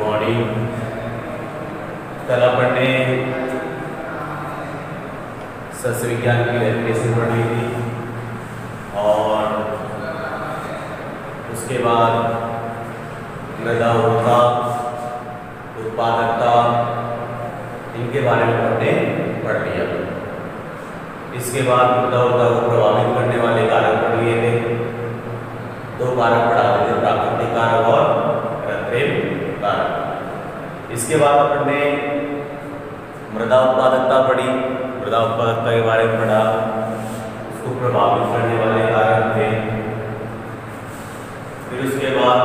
Morning. कल अपन ने सस्य विज्ञान की डेफिनेशन पढ़ी थी और उसके बाद मृदा उर्वरता, उत्पादकता, इनके बारे में हमने पढ़ लिया। इसके बाद मृदा उर्वरता को प्रभावित करने वाले कारक पढ़ लिए थे। 2 कारक पढ़ा थे, प्राकृतिक कारक और कृत्रिम कारक। इसके बाद अपन ने मृदा उत्पादकता पढ़ी। मृदा उत्पादकता के बारे में पढ़ा, उसको प्रभावित करने वाले कारक थे। फिर उसके बाद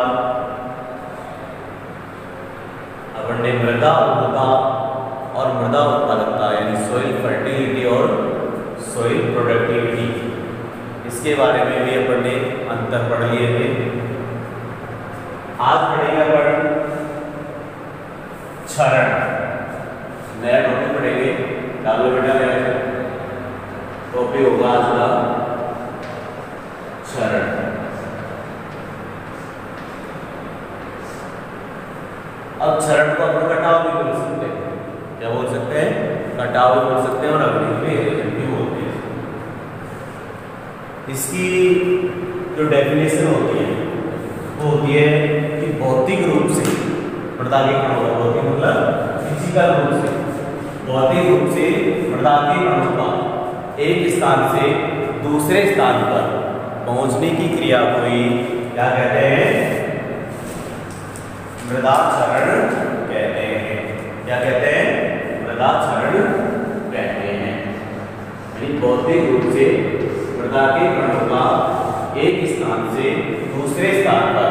अपन ने मृदा उर्वरता और मृदा उत्पादकता यानी सोइल फर्टिलिटी और सोइल प्रोडक्टिविटी, इसके बारे में भी अपन ने अंतर पढ़ लिए थे। आज पढ़ेंगे अपन क्षरण, नया टॉपिक पढ़ेंगे। डालो बेटा मेरा टॉपिक होगा आज का क्षरण। अब क्षरण को अपन कटाव भी बोल सकते हैं। क्या बोल सकते हैं? कटाव भी बोल सकते हैं और अग्नि भी बोलते हैं। इसकी जो डेफिनेशन होती है वो होती है कि भौतिक रूप से मृदा के कणों का, भौतिक मतलब फिजिकल रूप से, भौतिक रूप से मृदा के कणों का एक स्थान से दूसरे स्थान पर पहुंचने की क्रिया को ही क्या कहते हैं? मृदा क्षरण कहते हैं। क्या कहते हैं? मृदा क्षरण कहते हैं। यानी भौतिक रूप से मृदा के कणों का एक स्थान से दूसरे स्थान पर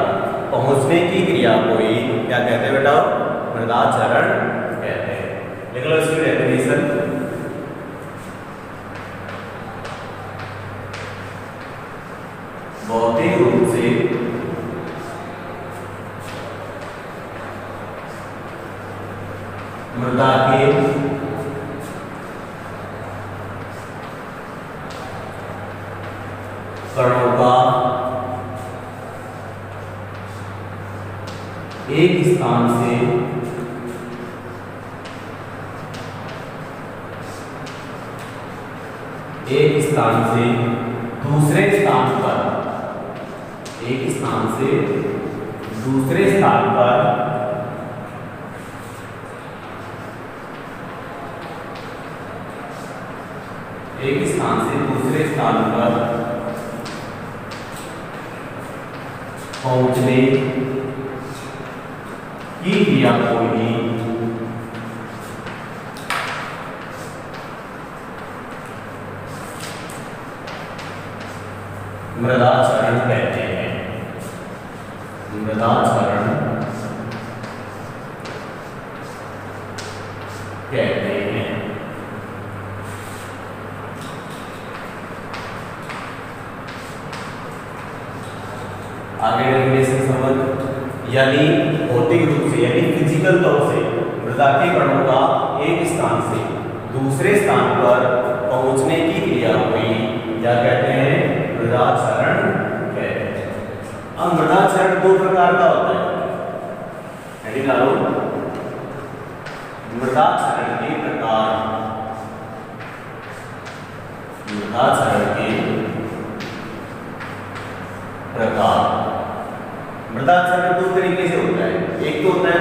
पहुंचने की क्रिया को ही क्या कहते हैं बेटा? मृदा क्षरण कहते हैं। लिख लो इसकी डेफिनेशन। भौतिक रूप से मृदा के कणों का एक स्थान से दूसरे स्थान पर, एक स्थान से दूसरे स्थान पर पहुंचने की क्रिया को ही मृदा क्षरण कहते हैं। मृदा क्षरण कहते हैं। आगे डेफिनेशन समझ। यानी भौतिक रूप से यानी फिजिकल तौर से मृदा के कणों का एक स्थान से दूसरे स्थान पर पहुंचने की क्रिया हुई क्या कहते हैं? मृदा क्षरण कहते हैं। अब मृदा क्षरण 2 प्रकार का होता है। हेडिंग डालो, मृदा क्षरण के प्रकार। मृदा क्षरण के प्रकार। मृदा क्षरण 2 तरीके से होता है। एक तो होता है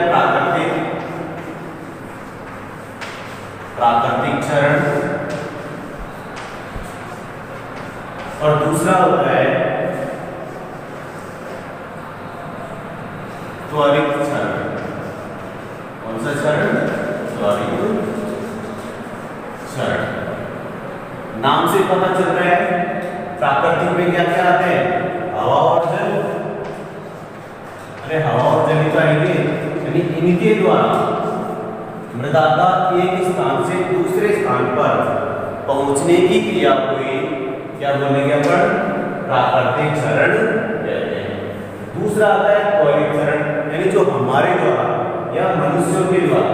प्राकृतिक क्षरण और दूसरा होता है त्वरित क्षरण। कौन सा क्षरण? त्वरित क्षरण। नाम से पता चल रहा है प्राकृतिक में क्या क्या आते हैं? हवा और जल। अरे हवा और जल तो आएंगे, यानी इनके द्वारा मृदा का एक स्थान से दूसरे स्थान पर पहुंचने की क्रिया को ही क्या बोलेंगे अपन? प्राकृतिक क्षरण कहते हैं। दूसरा आता है त्वरित क्षरण, यानी जो हमारे द्वारा या मनुष्यों के द्वारा,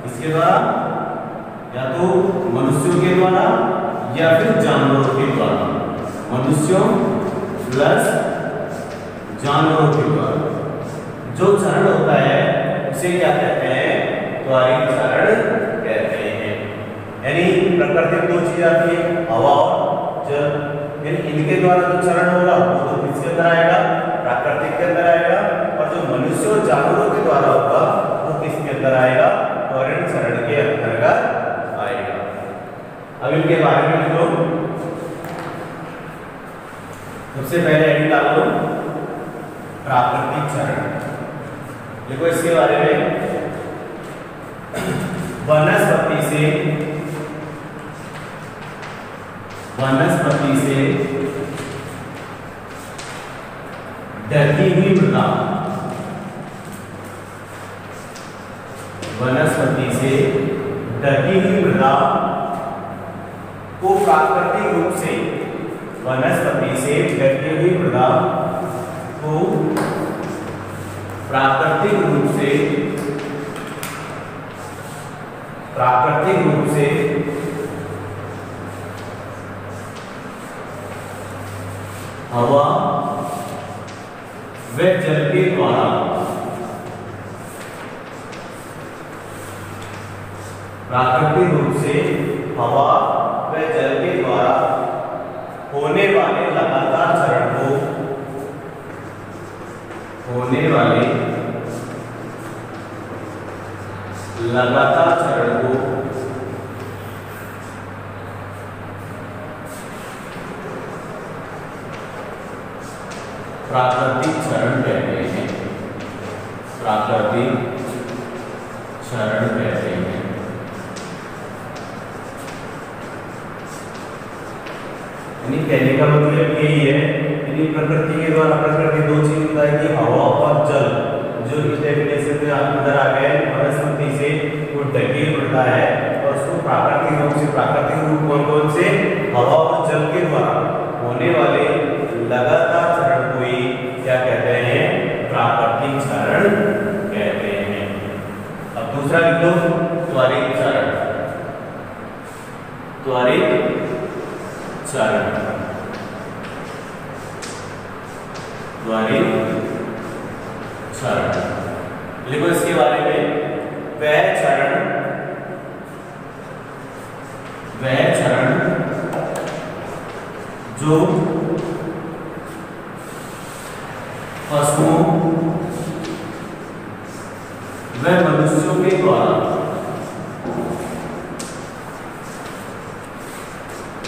इसके द्वारा या तो मनुष्यों के द्वारा या फिर जानवरों के द्वारा, मनुष्यों प्लस जानवरों के द्वारा जो क्षरण होता है उसे उसे क्या कहते हैं? त्वरित क्षरण कहते हैं। यानी प्रकृति में दो चीज आती है, हवा और जल, यानी इनके द्वारा जो क्षरण होगा वो तो किसके अंदर आएगा? प्राकृतिक के अंदर आएगा, और जो मनुष्य और जानवरों के द्वारा होगा वो किसके अंदर आएगा? त्वरित क्षरण के अंतर्गत आएगा। अब इनके बारे में लिखो। सबसे पहले हेडिंग डाल दो प्राकृतिक क्षरण। देखो इसके बारे में, वनस्पति से ढकी हुई मृदा, वनस्पति से ढकी हुई मृदा को प्राकृतिक रूप से, वनस्पति से ढकी हुई मृदा को प्राकृतिक रूप से हवा व जल के द्वारा प्राकृतिक रूप से हवा व जल के द्वारा होने वाले लगातार क्षरण को, होने वाले लगातार क्षरण को प्राकृतिक क्षरण कहते हैं। प्राकृतिक क्षरण कहते हैं। यानी कहने का मतलब यही है, यानी प्रकृति के द्वारा, प्रकृति दो चीज बताएगी, हवा और जल, जो इस डेफिनेशन में अंदर आ गए, वनस्पति से वो ढकी पड़ता है और उसको प्राकृतिक रूप से, प्राकृतिक रूप कौन कौन से? हवा और जल के द्वारा होने वाले लगातार क्षरण को ही क्या कहते हैं? प्राकृतिक क्षरण कहते हैं। अब दूसरा लिख लो, त्वरित क्षरण। त्वरित क्षरण, त्वरित क्षरण लिखो इसके बारे में। वह क्षरण जो पशुओं व मनुष्यों के द्वारा,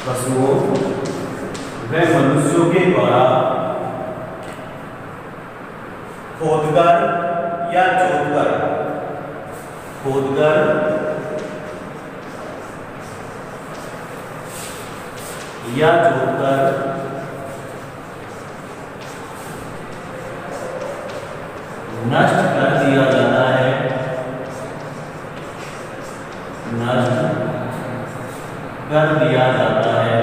पशुओं व मनुष्यों के द्वारा खोदकर या जोतकर, खोदकर या जोतकर नष्ट कर दिया जाता है, नष्ट कर दिया जाता है,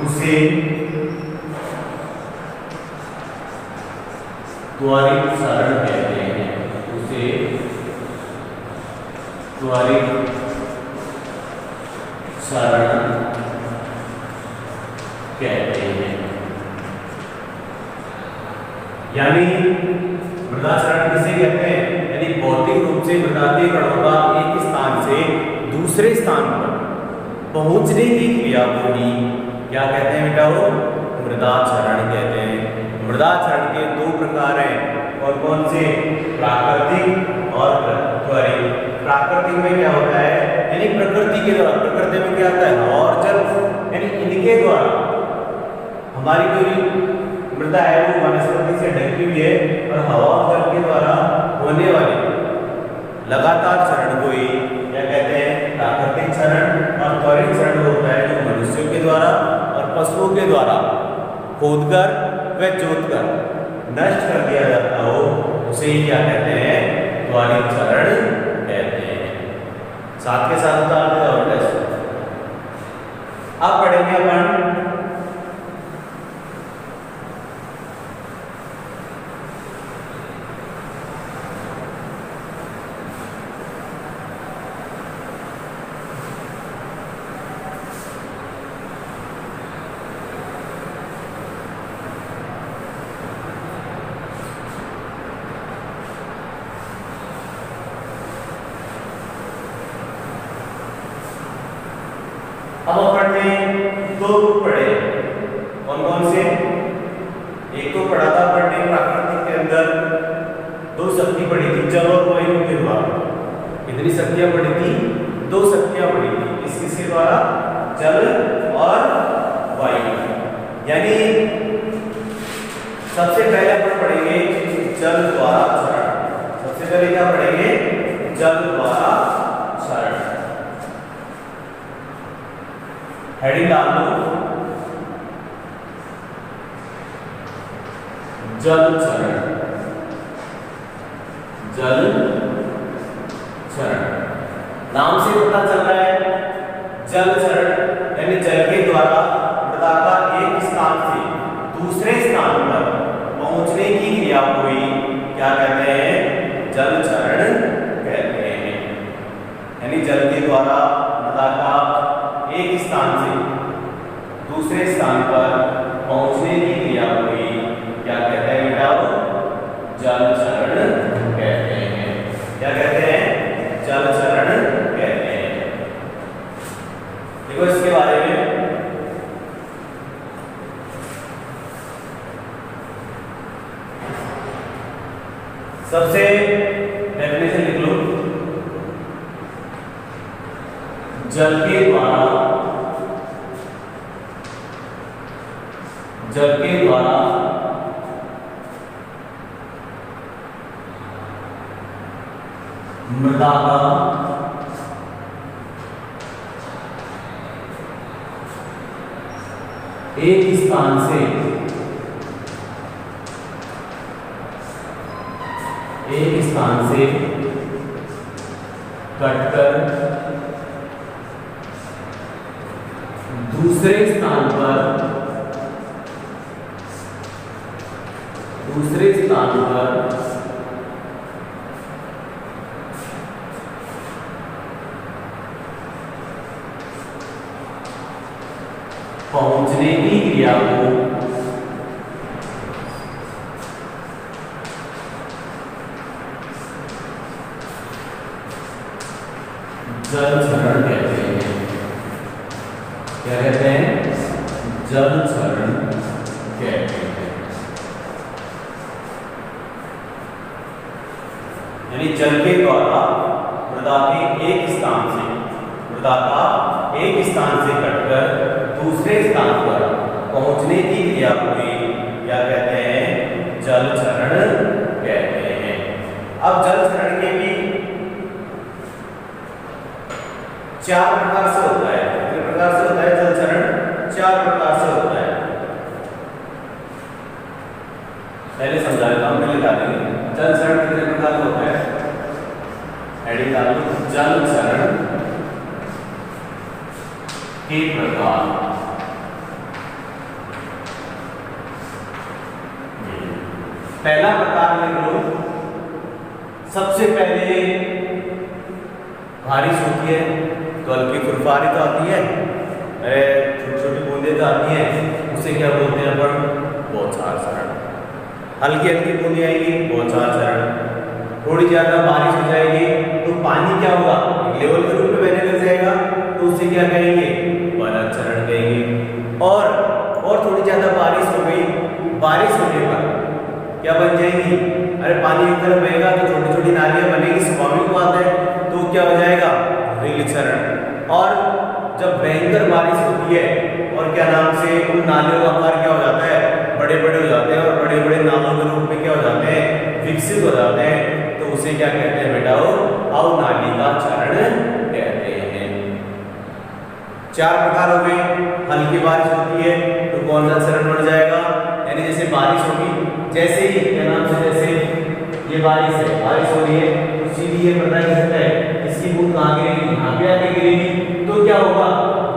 उसे त्वरित क्षरण कहते हैं। उसे त्वरित क्षरण कहते हैं। यानी मृदा क्षरण किसे कहते हैं? यानी भौतिक रूप से मृदा के कणों का एक स्थान से दूसरे स्थान पर पहुंचने की क्रिया को ही क्या कहते हैं बेटा? वो मृदा क्षरण कहते हैं। मृदा क्षरण के दो प्रकार हैं, और कौन से? प्राकृतिक और त्वरित। प्राकृतिक में क्या होता है? यानी प्रकृति के द्वारा, प्रकृति में क्या आता है? हवा और जल, यानी इनके द्वारा हमारी कोई मृदा है वो वनस्पति से ढकी हुई है, और हवा और जल के द्वारा होने वाले लगातार क्षरण को ही क्या कहते हैं? प्राकृतिक क्षरण। और त्वरित क्षरण होता है जो मनुष्यों के द्वारा और पशुओं के द्वारा खोदकर व जोतकर नष्ट कर दिया जाता हो, उसे ही क्या कहते हैं? त्वरित क्षरण कहते हैं। साथ के साथ उतार दे और टेस्ट। अब पढ़ेंगे अपन अब अपन ने दो रूप पढ़े, कौन कौन से? एक तो पढ़ा था अपन ने प्राकृतिक के अंदर दो शक्ति पढ़ी थी, जल और वायु के द्वारा। कितनी शक्तियां पढ़ी थी? दो शक्तियां पढ़ी थी। किसके द्वारा? जल और वायु। यानी सबसे पहले अपन पढ़ेंगे जल द्वारा क्षरण। सबसे पहले क्या पढ़ेंगे? जल द्वारा क्षरण। हेडिंग डाल दो, जल क्षरण। जल क्षरण नाम से पता चल रहा है, जल क्षरण यानी जल के द्वारा मृदा का एक स्थान से दूसरे स्थान पर पहुंचने की क्रिया को ही क्या कहते हैं? जल क्षरण कहते हैं। यानी जल के द्वारा मृदा का एक स्थान से दूसरे स्थान पर पहुंचने की क्रिया को ही क्या कहते हैं बेटा? जल क्षरण कहते हैं। क्या कहते हैं? जल क्षरण कहते हैं। देखो इसके बारे में सबसे डेफिनेशन लिख लो, जल के द्वारा मृदा का एक स्थान से कटकर दूसरे स्थान पर पहुंचने की क्रिया को जल क्षरण कहते हैं। क्या कहते हैं? जल क्षरण कहते हैं। यानी जल के द्वारा मृदा के एक स्थान से कटकर दूसरे स्थान पर पहुंचने की क्रिया को क्या कहते हैं? जल क्षरण कहते हैं। अब जल क्षरण के भी चार प्रकार से होता है। कितने प्रकार से होता है जल क्षरण? चार प्रकार से होता है। पहले समझा देता हूं, पहले बता देंगे जल क्षरण कितने प्रकार का होता है। हेडिंग डाल दो, जल क्षरण के प्रकार। पहला प्रकार लिख लो, सबसे पहले बारिश होती है तो हल्की फुरफारी तो आती है, छोटी छोटी बूंदें तो आती हैं, उसे क्या बोलते हैं अपन? बौछार क्षरण। हल्की हल्की बूंदें आएगी, बौछार क्षरण। थोड़ी ज्यादा बारिश हो जाएगी तो पानी क्या होगा? लेवल के रूप में बहने लग जाएगा, तो उसे क्या कहेंगे? बरफ क्षरण कहेंगे। और थोड़ी ज्यादा बारिश हो गई, बारिश होने पर क्या बन जाएंगी? अरे पानी एक तरफ बहेगा तो छोटी छोटी नालियां बनेगी, स्वाभाविक बात है, तो क्या हो जाएगा? रिल क्षरण। और जब भयंकर बारिश होती है और क्या नाम से उन नालियों का आकार क्या हो जाता है? बड़े बड़े हो जाते हैं और बड़े बड़े नालों के रूप में क्या हो जाते हैं? विकसित हो जाते हैं, तो उसे क्या कहते हैं बेटा? अवनालिका क्षरण कहते हैं। चार प्रकार हो गए। हल्की बारिश होती है तो कौन सा क्षरण बढ़ जाएगा? यानी जैसे बारिश होगी, जैसे ही क्या नाम से, जैसे ये बारिश है, बारिश हो रही है तो सीधी ये पता है इसकी बूंद कहाँ गिरेगी? यहाँ पे आके गिरेगी। तो क्या होगा?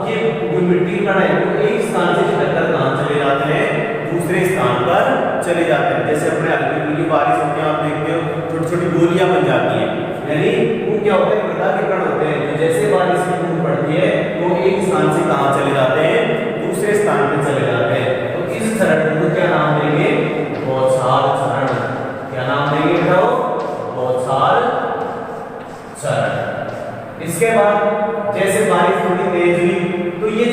ये जो मिट्टी का है वो एक स्थान से छटकर कहाँ चले जाते हैं? दूसरे स्थान पर चले जाते हैं। जैसे अपने हल्की फुल्की बारिश होती है, आप देखते हो छोटी छोटी गोलियां बन जाती हैं। यानी वो क्या होता है? मृदा के कण होते हैं, तो जैसे बारिश की बूंद पड़ती है तो एक स्थान से कहाँ चले जाते हैं? दूसरे स्थान पर चले जाते हैं। तो इस क्षरण को क्या नाम देंगे? बौछार क्षरण। क्या नाम देंगे बेटा? बौछार क्षरण। इसके बाद जैसे बारिश थोड़ी तेज हुई तो ये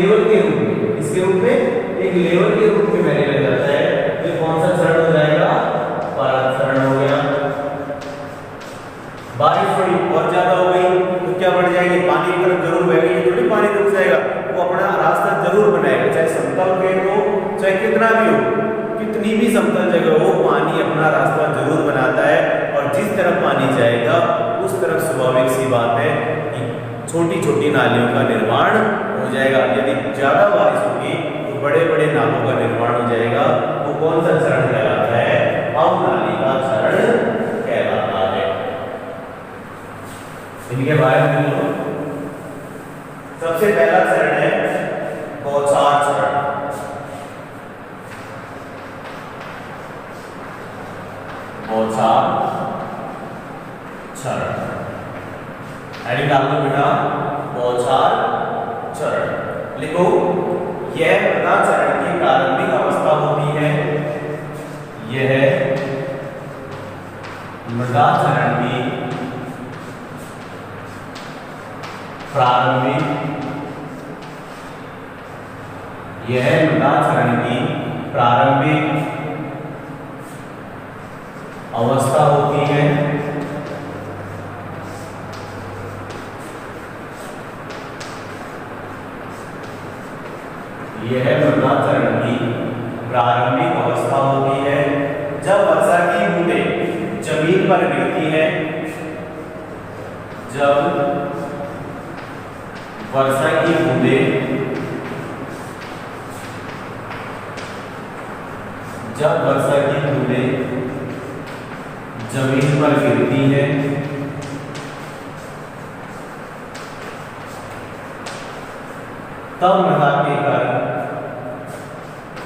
लेवल के रूप में, इसके रूप में एक लेवल के रूप में बहने लग जाता है, तो कौन सा चरण हो जाएगा? परत चरण हो गया। बारिश थोड़ी और ज्यादा हो गई तो क्या बढ़ जाएगी? पानी की तरफ जरूर बहेगी, ये थोड़ी पानी रुक जाएगा, वो अपना रास्ता जरूर बनाएगा, चाहे समतल पेड़ हो चाहे कितना भी हो, कितनी भी समतल जगह हो, पानी अपना रास्ता जरूर बनाता है। और जिस तरफ पानी जाएगा उस तरफ स्वाभाविक सी बात है कि छोटी छोटी नालियों का निर्माण हो जाएगा। यदि ज्यादा बारिश होगी तो बड़े बड़े नालों का निर्माण हो जाएगा। वो कौन सा चरण कहलाता है? अवनाली का चरण कहलाता है। इनके बारे में सबसे पहला चरण है बौछार चरण। बौछार चरण हेडिंग डाल दो बेटा, बौछार चरण लिखो। यह मृदा चरण की प्रारंभिक अवस्था होती है। यह मृदा चरण की प्रारंभिक, यह मृदा चरण की प्रारंभिक अवस्था होती है। यह मृदा चरण की प्रारंभिक अवस्था होती है जब वर्षा की बूंदें जमीन पर गिरती है। जब वर्षा की बूंदें जब वर्षा की बूंदें जमीन पर गिरती है तब मृदा के कण,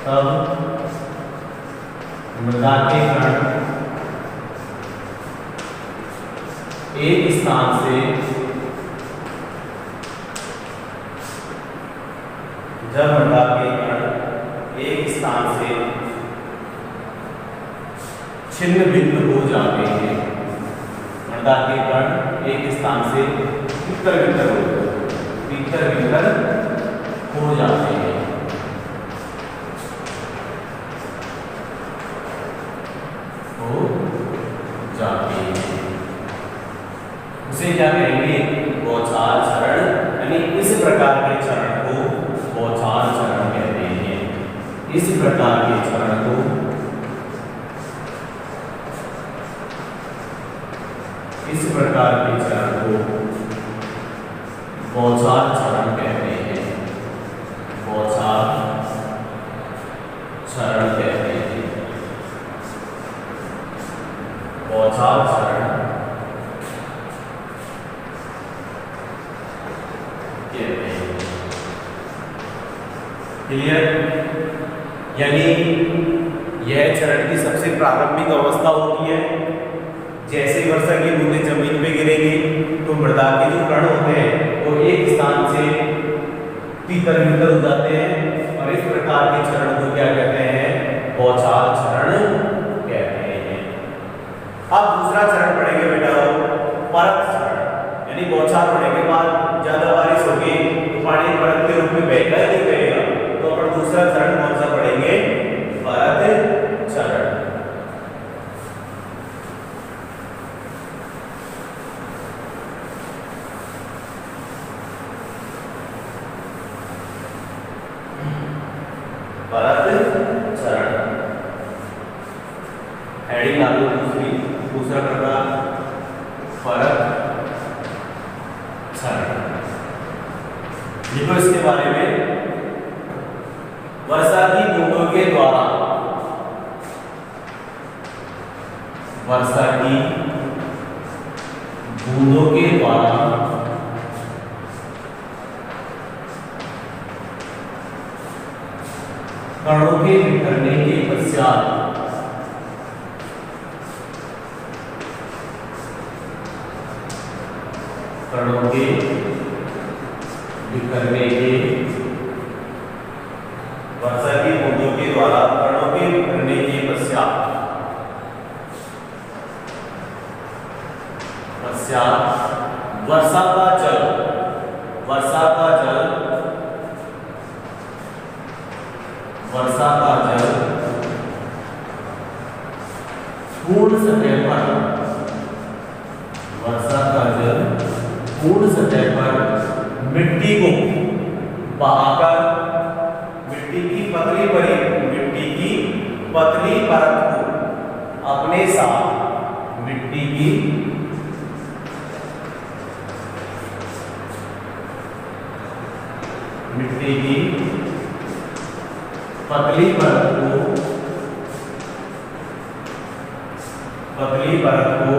तब मृदा के कण एक स्थान से, जब मृदा के कण एक स्थान से छिन्न भिन्न हो जाते हैं। मृदा के कण एक स्थान से तितर बितर हो जाते हैं। हो जाते हैं उसे क्या कहेंगे? बौछार चरण। यानी इस प्रकार के चरण को बौछार चरण कहते हैं। इस प्रकार के चरण को इस प्रकार के चरण को बौछार चरण कहते हैं। बौछार चरण कहते हैं। बौछार चरण कहते हैं। क्लियर? यानी यह चरण की सबसे प्रारंभिक अवस्था होती है। जैसे वर्षा की बूंदें जमीन पे गिरेंगी तो मृदा के जो कण होते हैं वो एक स्थान से तितर बितर हो जाते हैं, और इस प्रकार के चरण को क्या कहते हैं? बौछार चरण कहते हैं। अब दूसरा चरण पढ़ेंगे बेटा, परत चरण। यानी बौछार होने के बाद ज्यादा बारिश होगी तो पानी परत के रूप में बहेगा ही नहीं बहेगा, तो अपन दूसरा चरण कौन सा पढ़ेंगे? परत चरण। परत चरण हेडिंग डालो दूसरा प्रकार परत चरण। लिखो इसके बारे में। वर्षा की बूंदों के द्वारा, वर्षा की बूंदों के द्वारा कणों के बिखरने के पश्चात कणों के बिखरने के, वर्षा की बूंदों के द्वारा कणों के बिखरने के पश्चात वर्षा का जल वर्षा का जल पूर्ण सतह पर, वर्षा का जल पूर्ण सतह पर मिट्टी को बहाकर मिट्टी की पतली परत को अपने साथ मिट्टी की पतली परत को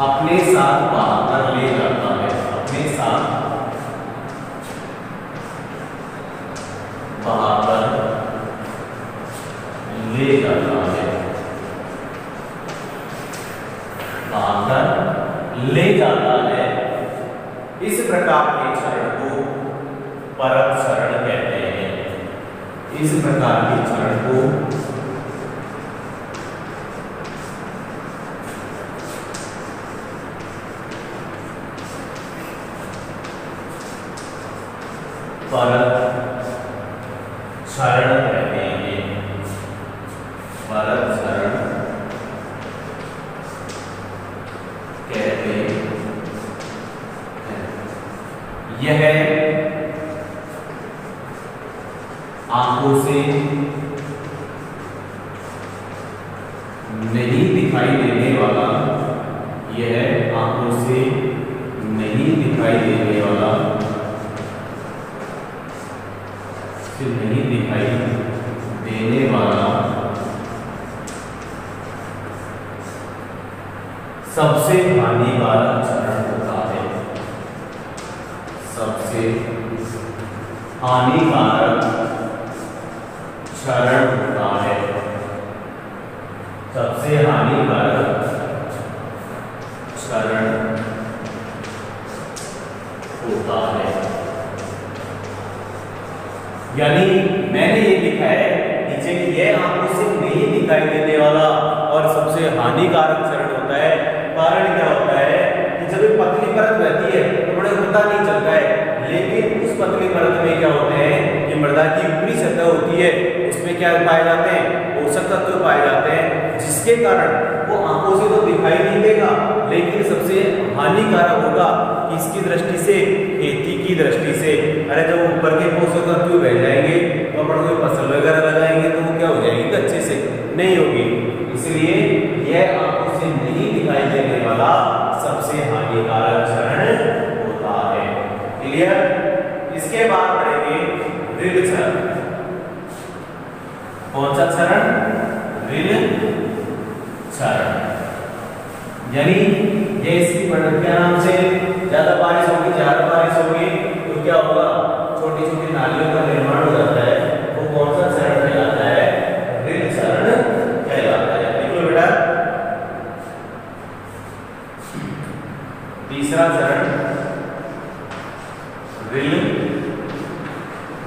अपने साथ बहाकर ले जाता है, अपने साथ बहाकर ले जाता है, बहाकर ले जाता है। इस प्रकार के क्षरण को परत क्षरण कहते हैं। इस प्रकार के क्षरण को परत क्षरण कहते हैं। परत क्षरण कहते हैं। यह आंखों से नहीं दिखाई देने वाला, यह आंखों से नहीं दिखाई देने वाला, नहीं दिखाई देने वाला सबसे हानिकारक क्षरण होता है। सबसे हानिकारक क्षरण होता है। सबसे हानिकारक क्षरण होता है। यानी मैंने ये लिखा है नीचे कि यह आंखों से नहीं दिखाई देने वाला और सबसे हानिकारक क्षरण होता है। कारण क्या होता है कि जब एक पतली परत रहती है तो बड़े पता नहीं चलता है, लेकिन उस पतली परत में क्या होते हैं कि मृदा की ऊपरी सतह होती है, उसमें क्या पाए जाते हैं, पोषक तत्व पाए जाते हैं, जिसके कारण वो आंखों से तो दिखाई नहीं देगा, लेकिन सबसे हानिकारक होगा किसकी दृष्टि से, खेती की दृष्टि से। अरे जब ऊपर के पोषक तत्व बह जाएंगे तो अपन कोई फसल वगैरह लगाएंगे तो वो क्या हो जाएगी, अच्छे से नहीं होगी। इसलिए यह आंखों से नहीं दिखाई देने वाला सबसे हानिकारक क्षरण होता है। क्लियर? इसके बाद पढ़ेंगे ऋल क्षरण। कौन सा क्षरण? ऋल क्षरण। यानी ये इसकी क्या नाम से, ज्यादा बारिश होगी, ज्यादा बारिश होगी तो क्या होगा, छोटी छोटी नालियों का निर्माण हो जाता है। वो कौन सा क्षरण कहलाता है? ऋल क्षरण कहलाता है। देखो बेटा, तीसरा चरण ऋल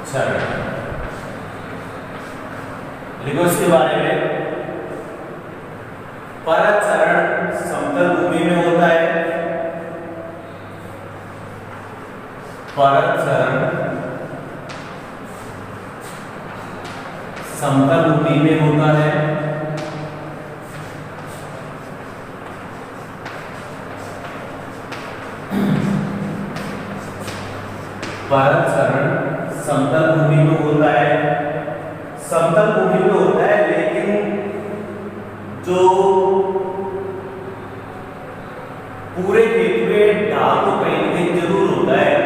क्षरण। लिखो इसके बारे में। परत क्षरण समतल भूमि में होता है। परत क्षरण समतल भूमि में होता है। परत क्षरण समतल भूमि में होता है। समतल भूमि में होता है, लेकिन जो पूरे खेत में ढाल तो कहीं न कहीं जरूर होता है।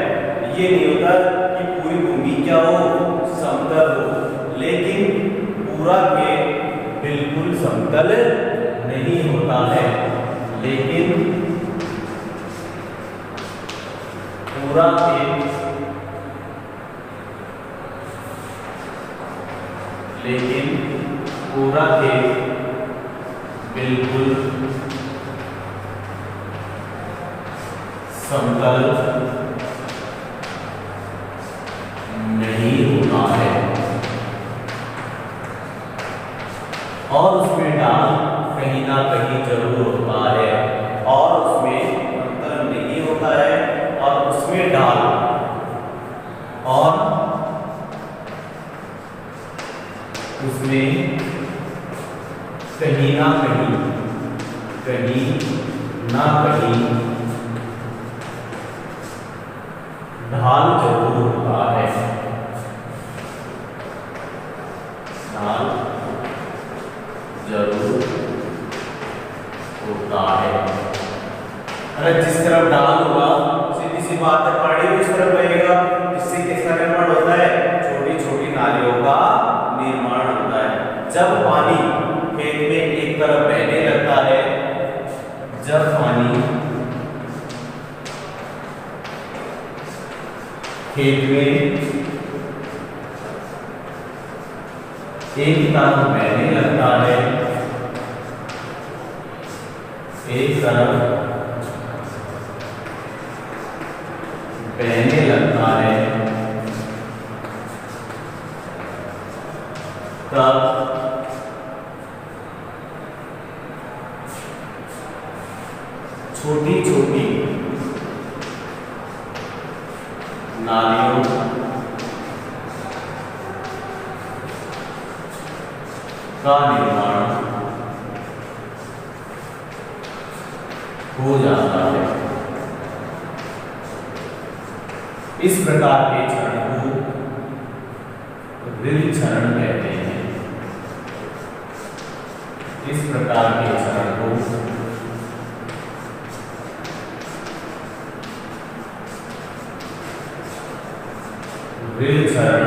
ये नहीं होता कि पूरी भूमि क्या हो, समतल हो, लेकिन पूरा खेत बिल्कुल समतल नहीं होता है। लेकिन पूरा खेत बिल्कुल समतल नहीं होता है और उसमें ढाल कहीं ना कहीं जरूर होता है, और उसमें समतल नहीं होता है और उसमें ढाल जिसमें कहीं ना कहीं ढाल जरूर होता है, ढाल जरूर होता है। अगर जिस तरफ ढाल होगा सीधी सी बात है पानी भी इस तरफ बहेगा, इससे किसका निर्माण होता है? छोटी छोटी नालियों का निर्माण होता है। जब पानी खेत में एक तरफ बहने लगता है, जब पानी खेत में एक तरफ बहने लगता है, एक तरफ बहने लगता है, तब छोटी छोटी नालियों का निर्माण हो जाता है। इस प्रकार के चरण को रिल चरण कहते हैं। इस प्रकार के चरण को रिल चरण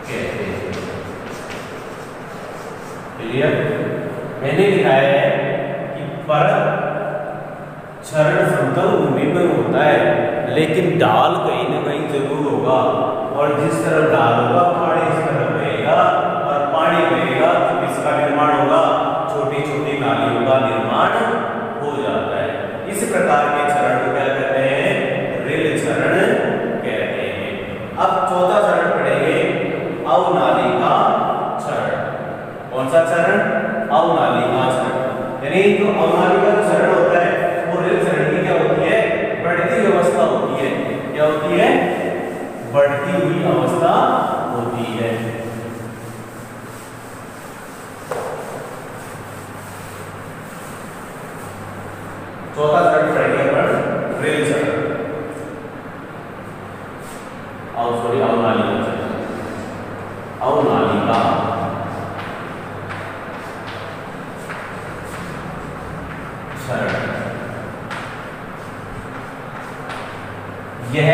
कहते हैं। क्लियर? मैंने दिखाया है कि परत चरण समतल भूमि में होता है, लेकिन ढाल कहीं ना कहीं जरूर होगा, और जिस तरफ ढाल होगा पानी इस तरफ बहेगा, और पानी बहेगा तो किसका निर्माण होगा? छोटी छोटी नालियों का निर्माण हो जाता है। इस प्रकार के चरण को क्या कहते हैं? रिल चरण कहते हैं। अब चौथा चरण पढ़ेंगे, अवनालिका चरण। कौन सा चरण? अवनालिका चरण। यानी जो अवनालिका चरण होता है वो रिल चरण की क्या होती है? बढ़ती अवस्था होती है। क्या होती है? बढ़ती हुई अवस्था होती है। चौथा चरण पढ़ेंगे अपन रिल चरण, अवनालिका चरण। अवनालिका चरण यह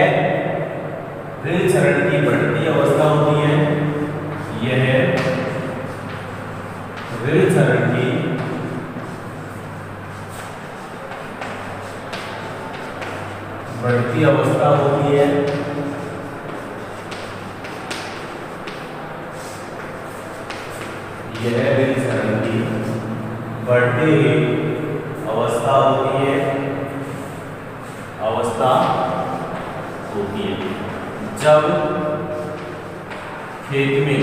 रिल चरण की बढ़ती अवस्था होती है। यह रिल चरण की बढ़ती अवस्था होती है। यह रिल चरण की बढ़ती हुई अवस्था होती है, अवस्था होती है जब खेत में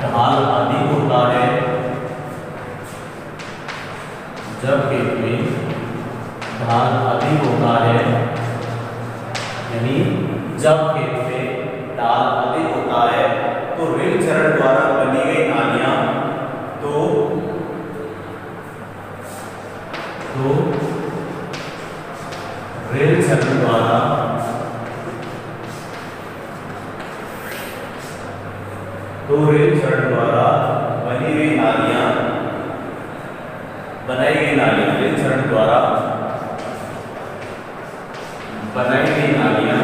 ढाल अधिक होता है, जब खेत में ढाल अधिक होता है, यानी जब खेत में ढाल अधिक होता है तो रिल चरण द्वारा बनी गई नालियां तो रिल चरण द्वारा रिल चरण द्वारा बनी हुई नालियां बनाई गई नालियां रिल चरण द्वारा बनाई गई नालियां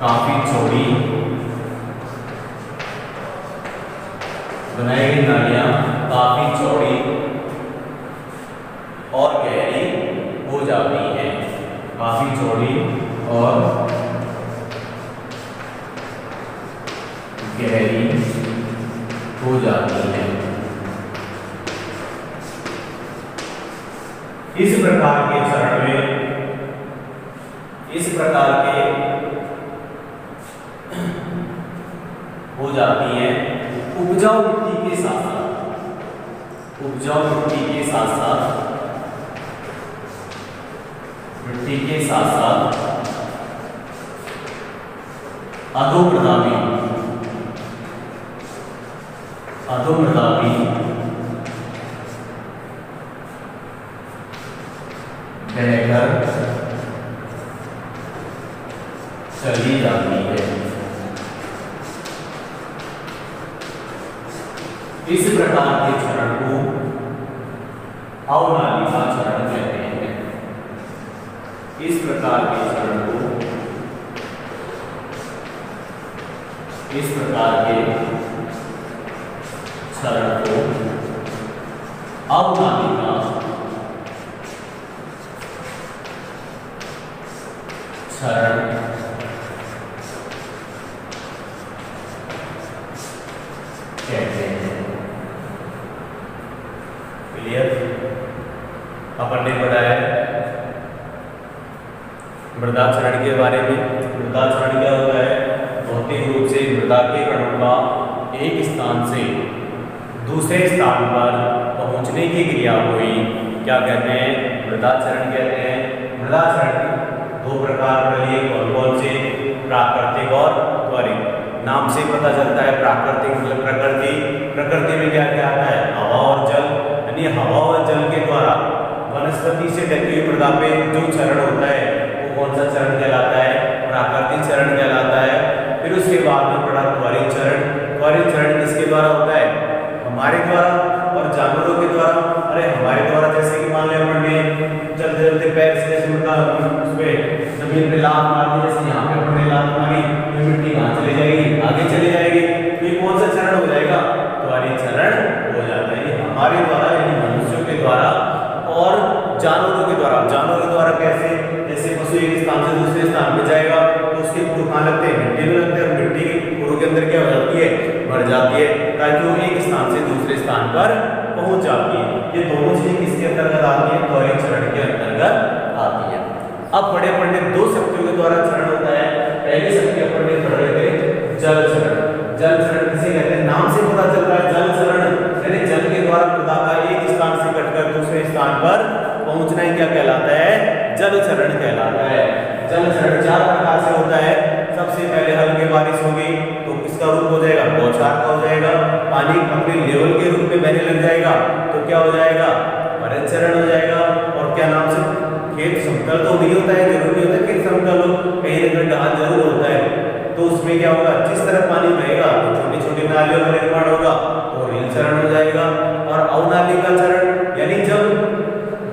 काफी चौड़ी बनाई गई नालियां काफी चौड़ी और गहरी हो जाती हैं। काफी चौड़ी और गहरी हो जाती है। इस प्रकार के चरण में इस प्रकार के हो जाती हैं उपजाऊ मिट्टी के साथ साथ, उपजाऊ मिट्टी के साथ साथ, मिट्टी के साथ साथ अधोमृदा भी बहकर चली जाती है। इस प्रकार के चरण को अवनालिका चरण कहते हैं। इस प्रकार के चरण को अवनालिका चरण कहते हैं। क्लियर? अपन ने पढ़ा है मृदा चरण के बारे में। मृदा चरण क्या होता है? भौतिक रूप से मृदा के कणों का एक स्थान से दूसरे स्थान पर पहुंचने की क्रिया हुई क्या कहते हैं? मृदा चरण कहते हैं। मृदा चरण दो प्रकार के लिए कौन कौन से? प्राकृतिक और त्वरित। नाम से पता चलता है प्राकृतिक मतलब प्रकृति। प्रकृति में क्या क्या आता है? हवा और जल, यानी हवा और जल के द्वारा वनस्पति से ढकी हुई मृदा पे जो चरण होता है वो कौन सा चरण कहलाता है? प्राकृतिक चरण कहलाता है। फिर उसके बाद में पड़ा त्वरित चरण। त्वरित चरण किसके द्वारा होता है? हमारे द्वारा और जानवरों के द्वारा। अरे हमारे द्वारा जैसे कि मान लिया अपन ने चलते चलते पैर से मृदा उसपे जमीन पे लात मार दी, जैसे यहाँ पे अपन ने लात मारी तो मिट्टी कहाँ चली जाएगी? आगे चली जाएगी। तो ये कौन सा चरण हो जाएगा? त्वरित चरण हो जाता है। ये हमारे द्वारा यानी मनुष्यों के द्वारा और जानवरों के द्वारा। जानवरों के द्वारा कैसे? जैसे पशु एक स्थान से दूसरे स्थान पे जाएगा तो उसके पूर्व कहाँ लगते हैं? मिट्टी में लगते हैं। मिट्टी के पूर्व के अंदर क्या हो जाती है? भर जाती है ताकि वो एक स्थान से दूसरे स्थान पर पहुंच जाती है। ये दोनों चीजें किसके अंतर्गत आती है? त्वरित चरण के अंतर्गत आती है। अब बड़े पढ़ने दो शक्तियों के द्वारा चरण होता है। पहली शक्ति अपन ने पढ़ रहे थे जल चरण। जल चरण किसे कहते हैं? नाम से पता चल रहा है जल चरण यानी जल के द्वारा मृदा का एक स्थान से कटकर दूसरे स्थान पर पहुंचना ही क्या कहलाता है? जल चरण कहलाता है। जल चरण चार प्रकार से होता है। सबसे पहले हल्की बारिश होगी तो किसका रूप हो जाएगा? बौछार का हो जाएगा। पानी अपने लेवल के रूप में बहने लग जाएगा तो क्या हो जाएगा? भरत चरण हो जाएगा। और क्या नाम से? खेत समतल तो नहीं होता है, जरूरी होता है खेत समतल हो, कहीं ना कहीं ढाल जरूर होता है। तो उसमें क्या होगा? जिस तरह पानी बहेगा तो छोटी छोटी नालियों का निर्माण होगा तो रेल चरण हो जाएगा। और अवनालिका चरण यानी जब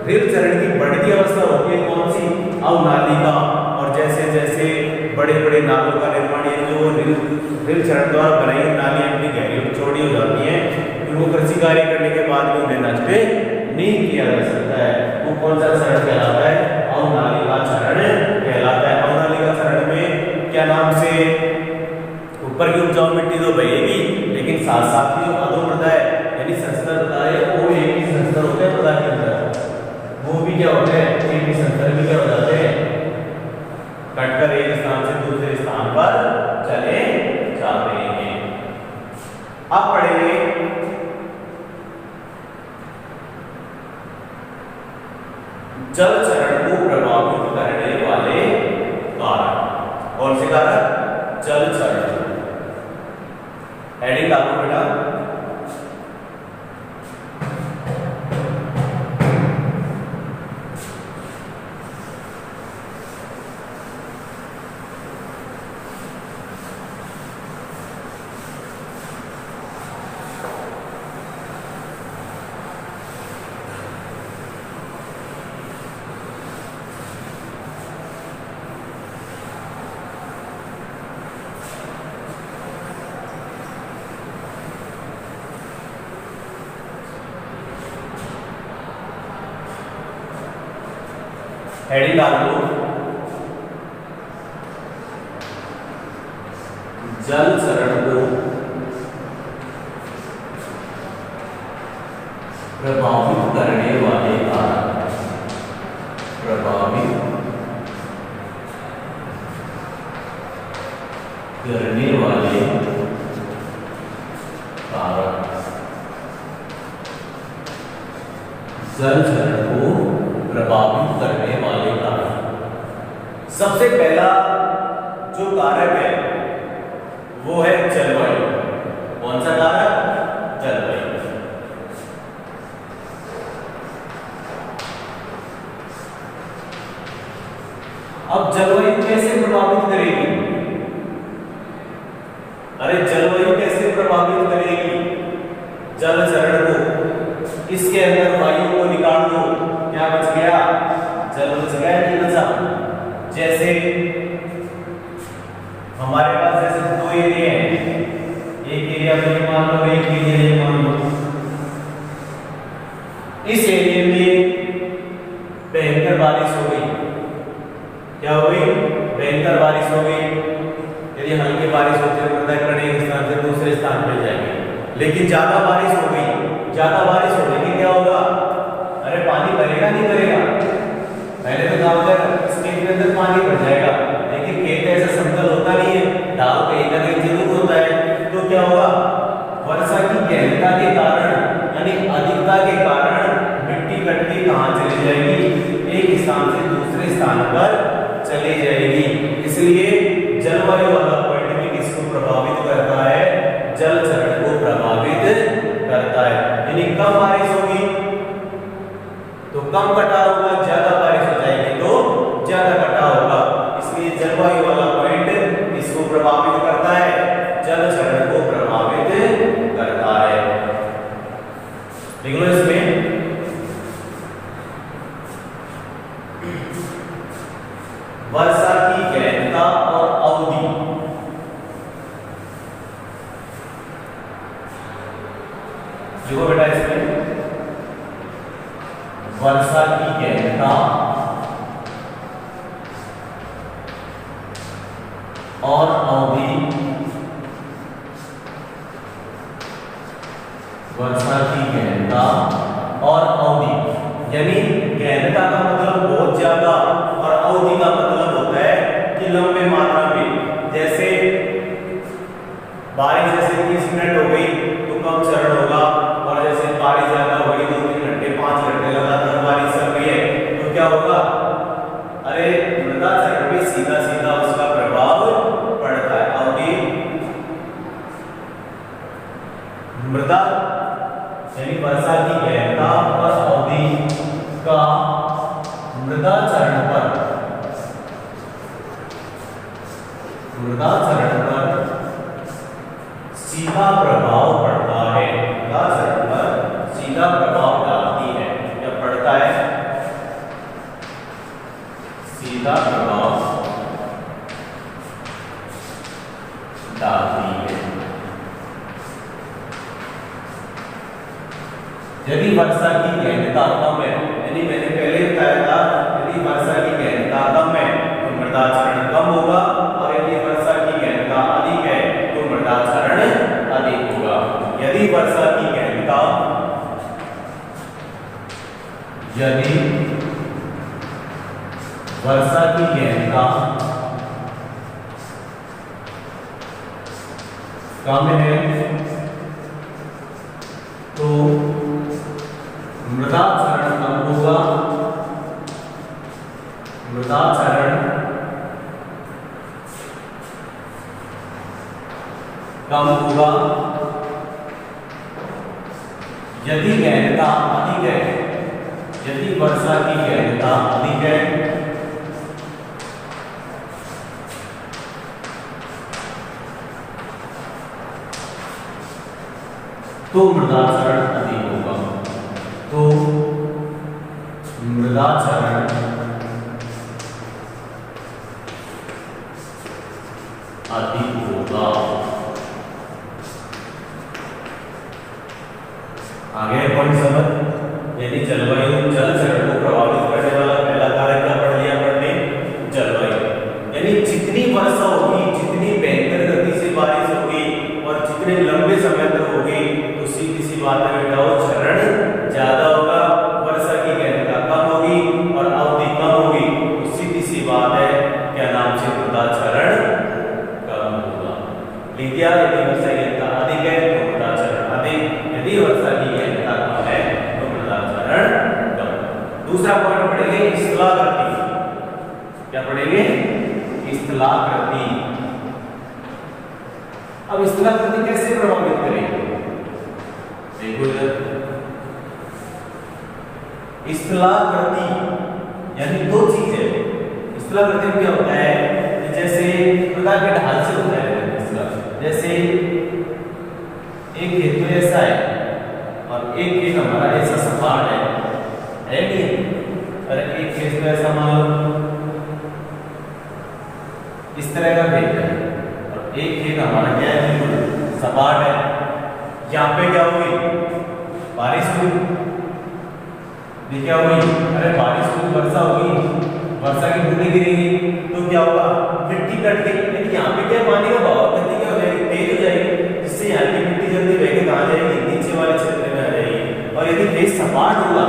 रेल चरण की बढ़ती अवस्था होती है कौन सी? अवनालिका। और जैसे जैसे बड़े बड़े नालों का निर्माण ये जो रेल चरण द्वारा बनाई हुई नालियां अपनी गहरी और चौड़ी हो जाती हैं, फिर वो कृषि कार्य करने के बाद में उन्हें नष्ट नहीं किया जा सकता है। वो कौन सा चरण कहलाता है? अवनालिका चरण कहलाता है। अवनालिका चरण में क्या नाम से? ऊपर की उपजाऊ मिट्टी तो बहेगी लेकिन साथ साथ ही जो अधोमृदा है यानी संस्तर होता है वो एक ही संस्तर होते हैं मृदा के अंदर, वो भी क्या होते हैं? एक ही संस्तर भी क्या हो जाते हैं? कटकर एक स्थान से दूसरे स्थान पर चले जाते हैं। अब पढ़ेंगे जल चरण को प्रभावित करने वाले कारक। कौन से कारक? जल चरण। हेडिंग डालो बेटा। हेडिंग डाल दो जल चरण को प्रभावित करने वाले कारक। प्रभावित करने वाले कारक, जल चरण को प्रभावित करने वाले कारक। सबसे पहला जो कारक है वो है जलवायु। कौन सा कारक? जलवायु। अब जलवायु कैसे प्रभावित करेगी? अरे जलवायु कैसे प्रभावित करेगी जल चरण को? इसके अंदर वायु को निकाल दो, क्या बच गया? जल बच गया, नहीं बचा? जैसे हमारे पास जैसे दो एरिया है, एक एरिया में मान लो, एक एरिया ये मान लो। इस एरिया में भयंकर बारिश हो गई। क्या हो गई? भयंकर बारिश हो गई। यदि हल्की बारिश होती है तो एक स्थान से दूसरे स्थान पर जाएंगे। लेकिन ज्यादा बारिश हो गई, ज्यादा बारिश होने के क्या होगा? अरे पानी भरेगा, नहीं भरेगा? पहले तो गांव में स्टेट के अंदर पानी भर जाएगा, लेकिन खेत ऐसा समतल होता नहीं है, ढाल कहीं ना कहीं जरूर होता है। तो क्या होगा? वर्षा की गहनता के कारण यानी अधिकता के कारण मिट्टी कटके कहां चली जाएगी? एक स्थान से दूसरे स्थान पर चली जाएगी। इसलिए जलवायु वाला पॉइंट भी किसको प्रभावित करता है? जल चरण को प्रभावित करता है। यानी कम बारिश होगी तो कम कटाव होगा, ज्यादा बारिश हो जाएगी तो ज्यादा कटाव होगा। इसलिए जलवायु वाला पॉइंट इसको प्रभावित करता है, जल चरण को प्रभावित करता है। देख लो इसमें वर्षा की गहनता और अवधि। देखो बेटा, इसमें वर्षा की गहनता और अवधि, वर्षा की गहनता और अवधि। यानी गहनता का मतलब बहुत ज्यादा और अवधि का मतलब होता है कि लंबे मात्रा में। जैसे बारिश जैसे 30 मिनट हो गई तो कम चरण होगा, और जैसे बारिश ज्यादा हो गई 2-3 घंटे 5 घंटे लगातार बारिश चल रही है तो क्या होगा? अरे मृदा चरण पे सीधा सीधा उसका प्रभाव पड़ता है। अवधि मृदा यानी वर्षा की गहनता और अवधि का मृदा चरण पर सीधा प्रभाव पड़ता है। मृदा चरण पर सीधा प्रभाव डालती है या पड़ता है, सीधा प्रभाव डालती है। यदि वर्षा की गहनता कम है, यानी मैंने पहले बताया था, यदि वर्षा की गहनता कम है तो मृदा चरण कम होगा, और यदि वर्षा की गहनता अधिक है तो मृदा चरण अधिक होगा। यदि वर्षा की गहनता कम है तो मृदा चरण कम होगा, मृदा चरण कम होगा। यदि गहनता अधिक है, यदि वर्षा की गहनता अधिक है तो मृदा चरण अधिक होगा, तो मृदा चरण अधिक होगा। आगे पॉइंट समझ। यदि जलवायु जल चरण को प्रभावित करने वाला पहला कारक क्या पढ़ लिया आपने? जलवायु। यानी जितनी वर्षा होगी, जितनी भयंकर गति से बारिश होगी और जितने लंबे समय तक होगी, तो सीधी सी बात है बेटा, वो चरण ज्यादा होगा, वर्षा की गहनता कम होगी और अवधि कम होगी, तो सीधी सी बात है क्या नाम से मृदा चरण कम होगा। लिख दिया? यदि वर्षा की गहनता अधिक है तो मृदा चरण क्या पढ़ेंगे? स्थलाकृति। अब स्थलाकृति कैसे प्रभावित करेगी? देखो इधर, स्थलाकृति यानी दो चीजें। स्थलाकृति में क्या होता है, जैसे प्रकार के ढाल से होता है। जैसे एक खेत तो ऐसा है और एक खेत हमारा ऐसा सपाट है नहीं? और एक खेत तो ऐसा मान लो इस तरह का खेत है और एक खेत हमारा क्या है, बिल्कुल सपाट है। यहाँ पे क्या होगी? बारिश हुई, क्या होगी? अरे बारिश हुई, वर्षा होगी, वर्षा की बूंदें गिरेंगी तो क्या होगा? मिट्टी कट गई, लेकिन यहाँ पे क्या पानी का बहाव गति क्या हो जाएगी? तेज हो जाएगी, जिससे यहाँ की मिट्टी जल्दी बह के कहाँ जाएगी? नीचे वाले क्षेत्र में आ जाएगी। और यदि खेत सपाट होगा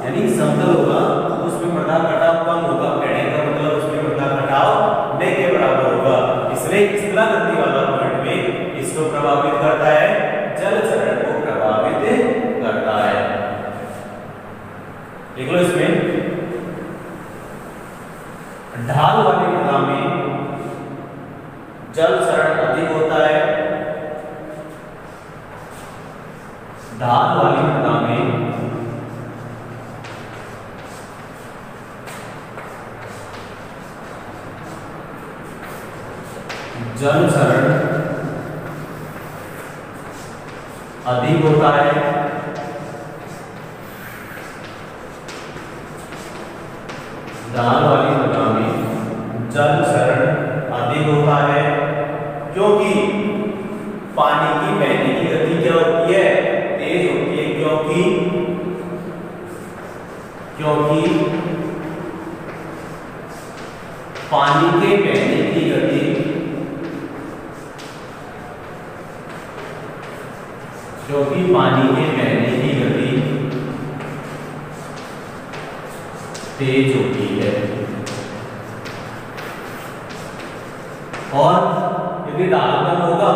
यानी समतल होगा तो उसमें मृदा कटाव कम होगा। कहने का मतलब उसमें मृदा कटाव न के बराबर होगा। इसलिए स्थलाकृति वाला पॉइंट में इसको प्रभावित करता है, जल चरण को प्रभावित करता है। देख लो, इसमें ढाल वाली मृदा में जल चरण अधिक होता है। ढाल वाली मृदा में जल चरण अधिक होता है। ढाल वाली मृदा में जल चरण अधिक होता है क्योंकि पानी की बहने की गति क्या होती है? तेज होती है। क्योंकि पानी के बहने की गति तेज होती है। और यदि ढाल कम होगा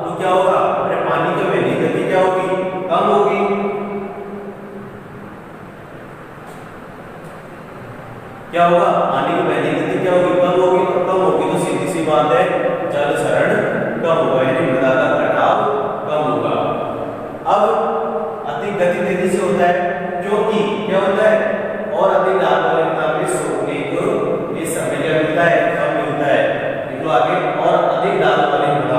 तो क्या होगा? अरे पानी का बहने की गति क्या होगी? कम होगी। क्या होगा? पानी की बहने की गति क्या होगी? कम होगी। और कम होगी तो सीधी सी बात है, जल चरण कम होगा, यानी मृदा का कटाव कम होगा। अब अधिक गति तेजी से होता है क्योंकि क्या होता है? और अधिक ढाल वाली मृदा में सोखने को इस समय क्या मिलता है? कम मिलता है। देखो आगे, और अधिक ढाल वाली मृदा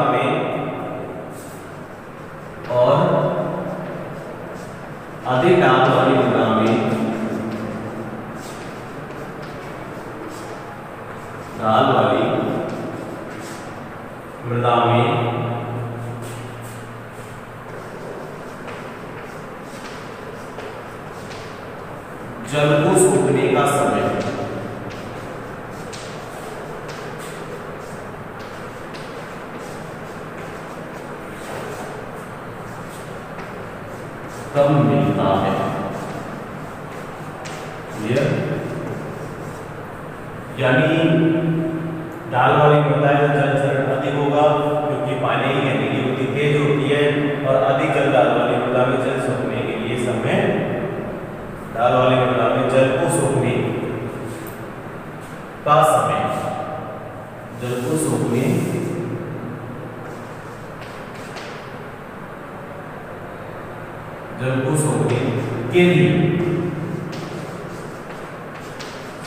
में जल को सूखने का समय कम मिलता है। क्लियर? यानी ढाल वाली मृदा में जल चरण अधिक होगा क्योंकि पानी की बहने की गति तेज होती है, और अधिक जल ढाल वाली मृदा में जल सूखने के लिए समय, ढाल वाली मृदा में जल को सूखने का समय, जल को सूखने के लिए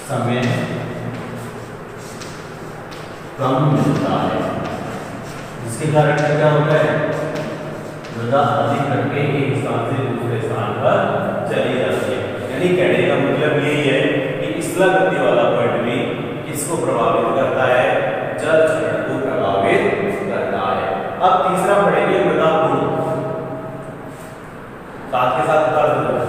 समय कम मिलता है, जिसके कारण क्या होता है? मृदा अधिक घटके एक स्थान से दूसरे स्थान पर चली जाती है। यानी कहने का मतलब यही है कि स्थलाकृति वाला पॉइंट भी किसको प्रभावित करता है? जल चरण को प्रभावित करता है। अब तीसरा पढ़ेंगे मृदा गुण, साथ के साथ कर दो।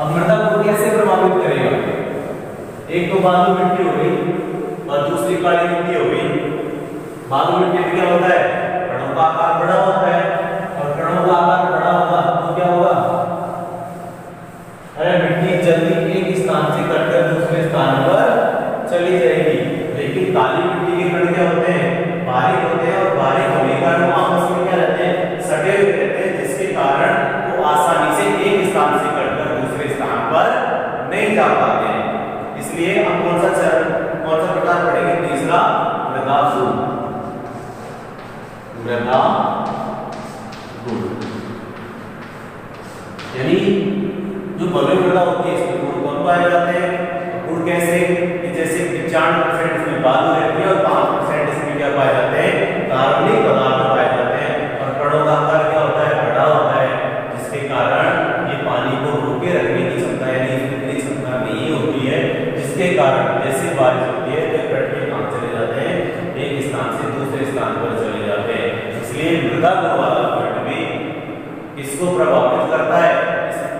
अब मृदा को कैसे प्रभावित करेगा? एक तो बालू मिट्टी हो गई और दूसरी काली मिट्टी हो गई। बालू मिट्टी में क्या होता है? कणों का आकार बड़ा होता है, और कणों का आकार बड़ा होगा तो क्या होगा? अरे मिट्टी जल्दी एक स्थान से कटकर दूसरे स्थान पर चली जाएगी। लेकिन काली मिट्टी के कण क्या होते हैं? बारीक होते हैं, और बारीक होने के कारण आपस में क्या रहते हैं? सटे हुए रहते हैं, जिसके कारण वो आसानी से एक स्थान नहीं जा पाते हैं। इसलिए हम कौन सा प्रकार पढ़ेंगे? तीसरा, मृदा गुण। मृदा गुण यानी जो बलुई मृदा होती है इसमें गुण कौन पाए जाते हैं? गुण कैसे? जैसे 95% इसमें बालू रहती है और 5% इसमें क्या पाए जाते हैं? कार्बनिक पदार्थ पाए जाते हैं। और कणों का आकार क्या होता है? बड़ा होता है, जिसके कारण ये पानी को रोके रखने की क्षमता यानी इतनी क्षमता नहीं होती है, जिसके कारण जैसे बारिश होती है तो कट के कहाँ चले जाते हैं? एक स्थान से दूसरे स्थान पर चले जाते हैं। इसलिए मृदा गुण वाला पॉइंट भी किसको प्रभावित करता है?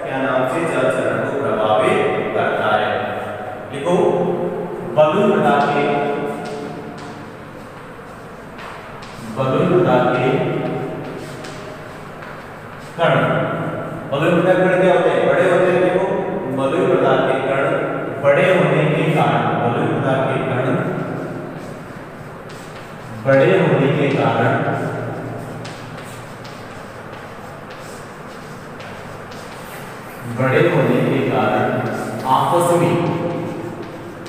क्या नाम से? जल चरण को प्रभावित करता है। देखो बलुई मृदा के कण, बलुई मृदा के कण क्या होते हैं? बड़े होते हैं। देखो बलुई मृदा के कण बड़े होने के कारण, बलुई मृदा के कण बड़े होने के कारण आपस में,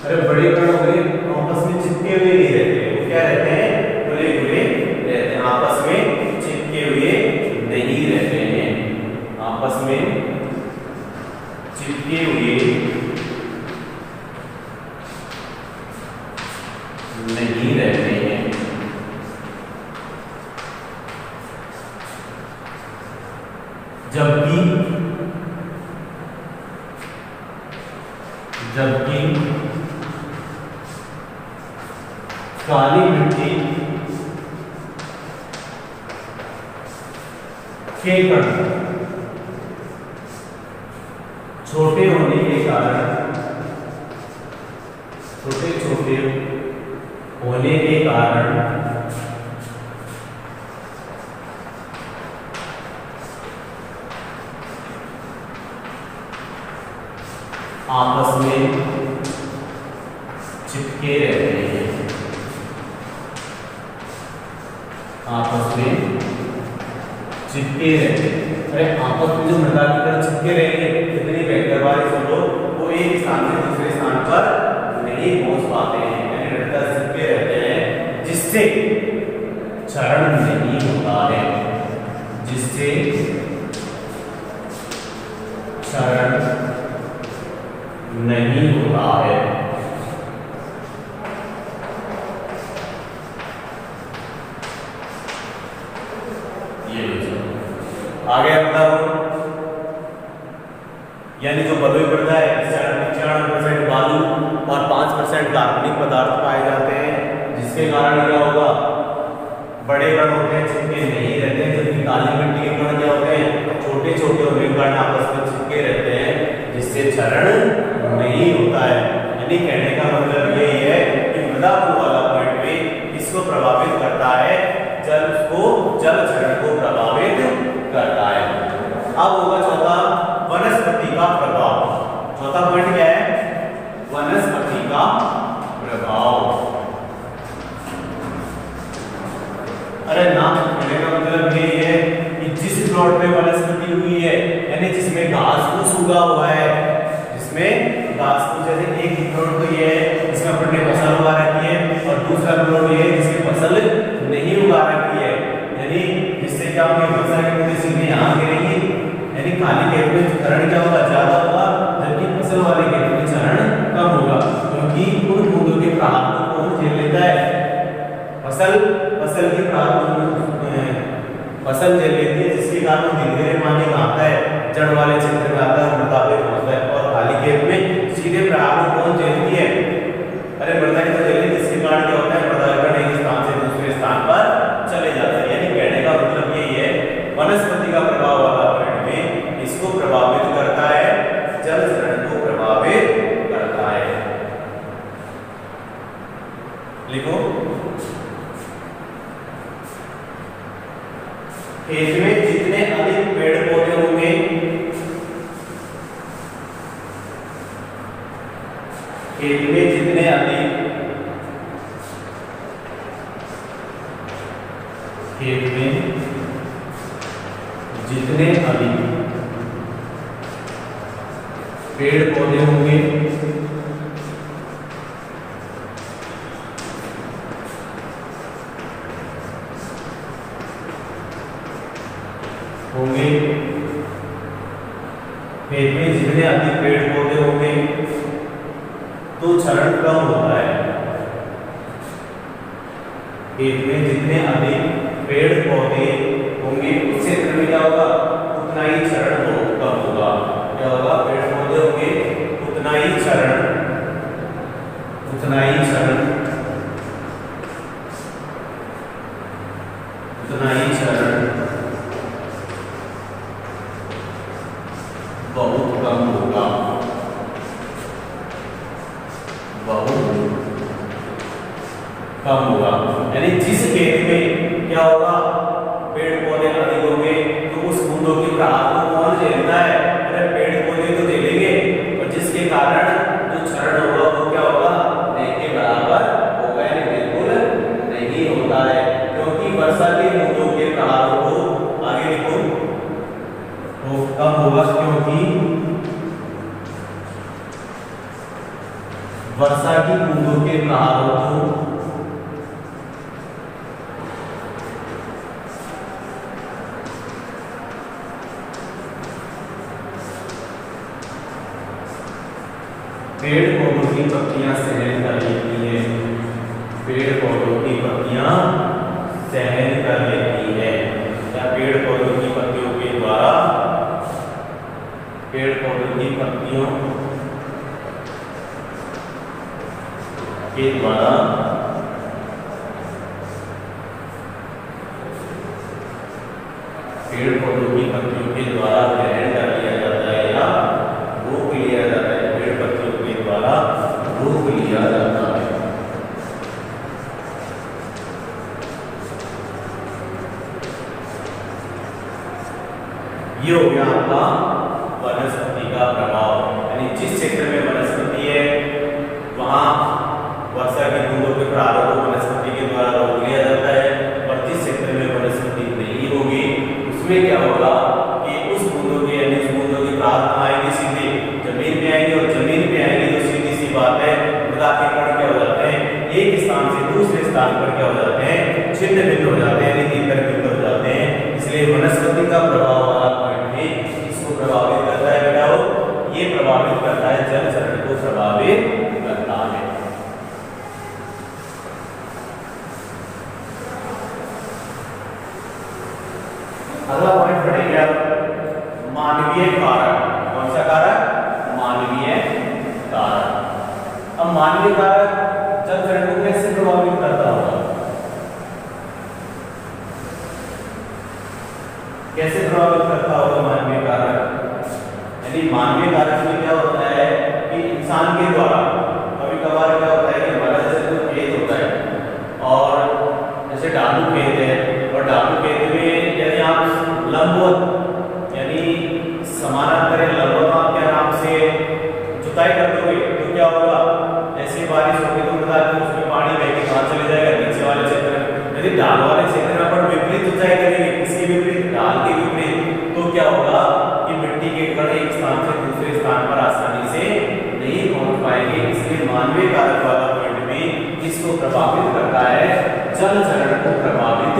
अरे बड़े कण हो गए आपस में चिपके हुए नहीं रहते, वो क्या रहते हैं? खुले खुले रहते हैं, आपस में चिपके हुए नहीं रहते हैं, आपस में चिपके हुए नहीं रहते हैं। जबकि काली मिट्टी के कण छोटे होने के कारण, छोटे छोटे होने के कारण आपस में चिपके रहते हैं, आपस में चिपके रहते हैं। अरे आपस में जो मृदा के कण चिपके रहेंगे, कितनी बेहतर बारिश हो वो एक स्थान से दूसरे स्थान पर नहीं पहुंच पाते हैं, यानी मृदा चिपके रहते हैं, जिससे क्षरण नहीं होता है, जिससे क्षरण नहीं होता है। ये आगे बताओ, यानी जो बलुई मृदा है इससे 95% बालू और 5% कार्बनिक पदार्थ पाए जाते हैं, जिसके कारण क्या होगा? बड़े कण होते हैं चिपके नहीं रहते हैं, जबकि काली मिट्टी के कण क्या होते हैं? छोटे छोटे होने के कारण आपस में चिपके रहते हैं, जिससे क्षरण नहीं होता है। यानी कहने का मतलब यही है कि मृदा गुण वाला पॉइंट में इसको प्रभावित करता है, जल क्षरण को प्रभावित करता है। अब होगा चौथा, वनस्पति का प्रभाव। चौथा पॉइंट क्या है? वनस्पति का प्रभाव। अरे नाम कहने का मतलब यही है कि जिस प्लॉट में वनस्पति हुई है, यानी जिसमें घास फूस उगा हुआ है, जिसमें घास फूस, जैसे एक प्लॉट तो ये है जिसमें अपन ने फसल उगा रखी है, और दूसरा प्लॉट ये है जिसमें फसल नहीं उगा रखी है, यानी जिससे क्या होगा? वर्षा की वजह से यहाँ गिरेगी, यानी खाली खेत में क्षरण क्या होगा? ज्यादा होगा, जबकि फसल वाले खेत में क्षरण कम होगा, क्योंकि उन बूंदों के प्रभाव को कौन झेल लेता है? फसल के प्रभाव फसल झेल लेती है, जिसके कारण धीरे धीरे पानी आता है, जड़ वाले क्षेत्र में आता है, मृदा पे पहुंचता है, और खाली खेत में सीधे प्रभाव कौन झेलती है? अरे मृदा की तो झेलती है, जिसके कारण क्या होता है? मृदा कण एक स्थान से दूसरे स्थान पर चले जाते हैं। यानी कहने का मतलब यही है, वनस्पति का प्रभाव वाला पॉइंट में इसको प्रभावित करता है, जल क्षरण को प्रभावित करता है। लिखो, खेत में जितने अधिक पेड़ पौधे होंगे, खेत में जितने अधिक पेड़ पौधे होंगे, खेत में जितने अधिक पेड़ पौधे होंगे तो क्षरण कम होता है। खेत में जितने अधिक पेड़ पौधे होंगे उस क्षेत्र में क्या होगा, उतना ही क्षरण कम होगा। क्या होगा, पेड़ पौधे होंगे उतना ही क्षरण उतना ही क्षरण बहुत कम होगा, बहुत कम होगा। यानी जिस खेत में क्या होगा, पेड़ पौधे अधिक होंगे तो उस बूंदों के प्रभाव को कौन झेलता है, अरे पेड़ पौधे तो झेलेंगे, और जिसके कारण जो क्षरण होगा वो क्या होगा, नहीं के बराबर होगा, यानी बिल्कुल नहीं होता है। क्योंकि वर्षा के बूंदों के प्रभाव को आगे लिखो तो कम होगा, क्योंकि वर्षा की बूंदों के प्रभाव को पेड़ पौधों की पत्तियां सहन कर लेती हैं, पेड़ पौधों की पत्तियां सहन कर लेती है, या पेड़ पौधों की पत्तियों के द्वारा, पेड़ पौधों की पत्तियों के द्वारा पेड़ पौधों की पत्तियों के द्वारा ग्रहण कर लिया जाता है या रोक लिया जाता है, पेड़ पत्तियों के द्वारा रोक लिया जाता है। ये हो गया आपका वनस्पति का प्रभाव, यानी जिस क्षेत्र में वनस्पति है वहां वर्षा की बूंदों के प्रभाव को वनस्पति के द्वारा रोक लिया जाता है, और जिस क्षेत्र में वनस्पति नहीं होगी उसमें क्या होगा कि उस बूंदों के, यानी उस बूंदों के प्रभाव आएंगे सीधे जमीन में आएंगे, और जमीन पे आएंगे तो सीधी सी बात है मृदा के कण क्या हो जाते हैं, एक स्थान से दूसरे स्थान पर क्या हो जाते हैं, छिन्न भिन्न हो जाते हैं, यानी तीतर बितर हो जाते हैं। इसलिए वनस्पति का प्रभाव वाला पॉइंट भी इसको प्रभावित करता है बेटा, ये प्रभावित करता है, जल चरण को प्रभावित करता है। अगला पॉइंट पढ़ेंगे अब मानवीय कारक। कौन सा कारक, मानवीय कारक। अब मानवीय कारक जल चरण को कैसे प्रभावित करता होगा, कैसे प्रभावित करता होगा मानवीय कारक, यानी मानवीय कारक में क्या होता है कि इंसान के द्वारा कभी कभार क्या होता है कि हमारा जैसे तो खेत होता है, और जैसे डालू खेत है, और डालू खेत में यदि आप लंबवत यानी समानांतर लंबवत आप क्या नाम से जुताई कर दोगे तो क्या होगा, ऐसी बारिश होगी तो मृदा में उसमें पानी बह के कहां चले जाएगा, नीचे वाले क्षेत्र में। यदि ढाल वाले क्षेत्र में अपन विपरीत जुताई करेंगे, किसी विपरीत, ढाल के विपरीत, तो क्या होगा कि मिट्टी के कण एक स्थान से दूसरे स्थान पर आसानी से नहीं पहुंच पाएंगे। इसलिए मानवीय कारक वाला पॉइंट भी इसको प्रभावित करता है, जल चरण को प्रभावित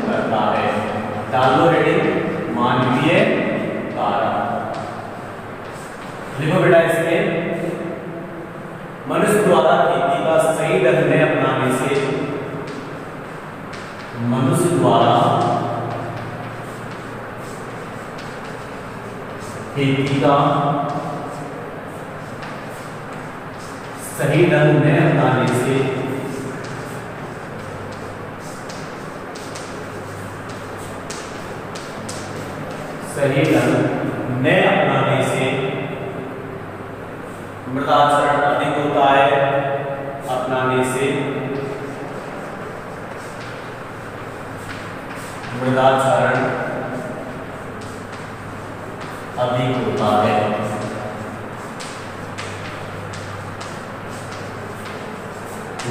करता है। डालो रेडिंग मानवीय कारक। लिखो बेटा इसमें, मनुष्य द्वारा खेती का सही ढंग में अपनाने से, मनुष्य द्वारा खेती का सही ढंग में अपनाने से सही ढंग में अपनाने से मृदा क्षरण अधिक होता है, अपनाने से मृदा क्षरण अधिक होता है।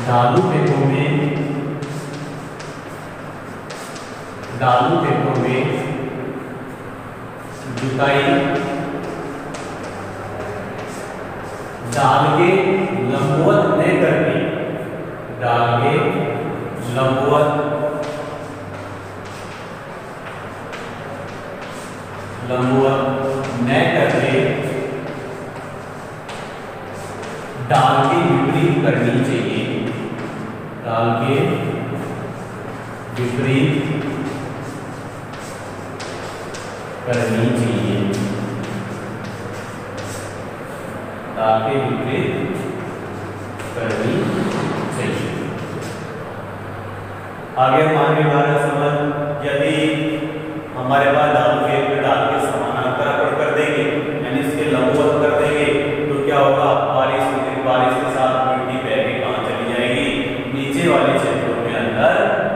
ढालू खेतों में जुताई डाल के लंबवत न करके, डाल के लंबवत न करके डाल के विपरीत करनी चाहिए, डाल के विपरीत करनी चाहिए, डाल के विपरीत करनी चाहिए। आगे हमारे बारे समझ, यदि हमारे पास डाल के समानांतर कर देंगे यानी इसके लंबवत कर देंगे तो क्या होगा, बारिश के साथ मिट्टी बह के कहाँ चली जाएगी, नीचे वाले क्षेत्रों के अंदर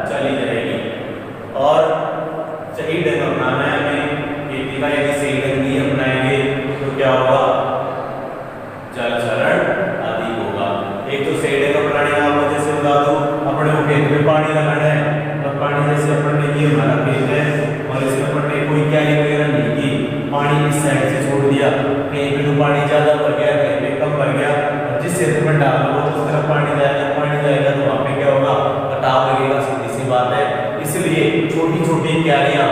चली जाएगी। और सही ढंग अपनाना है हमें खेती का, यदि सही ढंग नहीं अपनाएंगे तो क्या होगा, जल क्षरण आदि होगा। एक तो सही ढंग अपनाने का आपको जैसे बता दूं, अपने को खेत में पानी लगाना है, और पानी जैसे अपन ने ये हमारा खेत है और इसमें अपन ने कोई क्यारी वगैरह नहीं की, पानी इस साइड से छोड़ दिया, कहीं पे तो पानी ज्यादा भर गया, कहीं पे कम भर गया, जिस क्षेत्र में डाल दो उस तरफ पानी जाएगा तो वहाँ पे क्या होगा, कटाव लगेगा, सीधी सी बात है। इसलिए छोटी छोटी क्यारियां,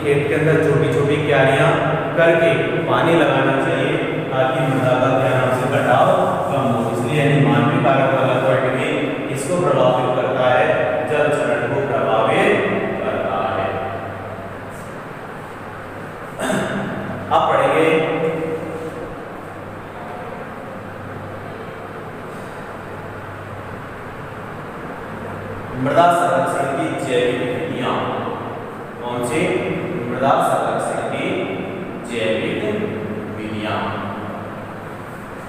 खेत के अंदर छोटी छोटी क्यारियां करके पानी लगाना चाहिए ताकि मृदा का क्या नाम से कटाव कम हो। इसलिए यानी मानवीय कारक वाला पॉइंट भी इसको प्रभावित करता है, जल क्षरण को प्रभावित करता है। अब पढ़ेंगे मृदा संरक्षण की जैविक विधियां। कौन सी? मृदा संरक्षण की जैविक विधियां।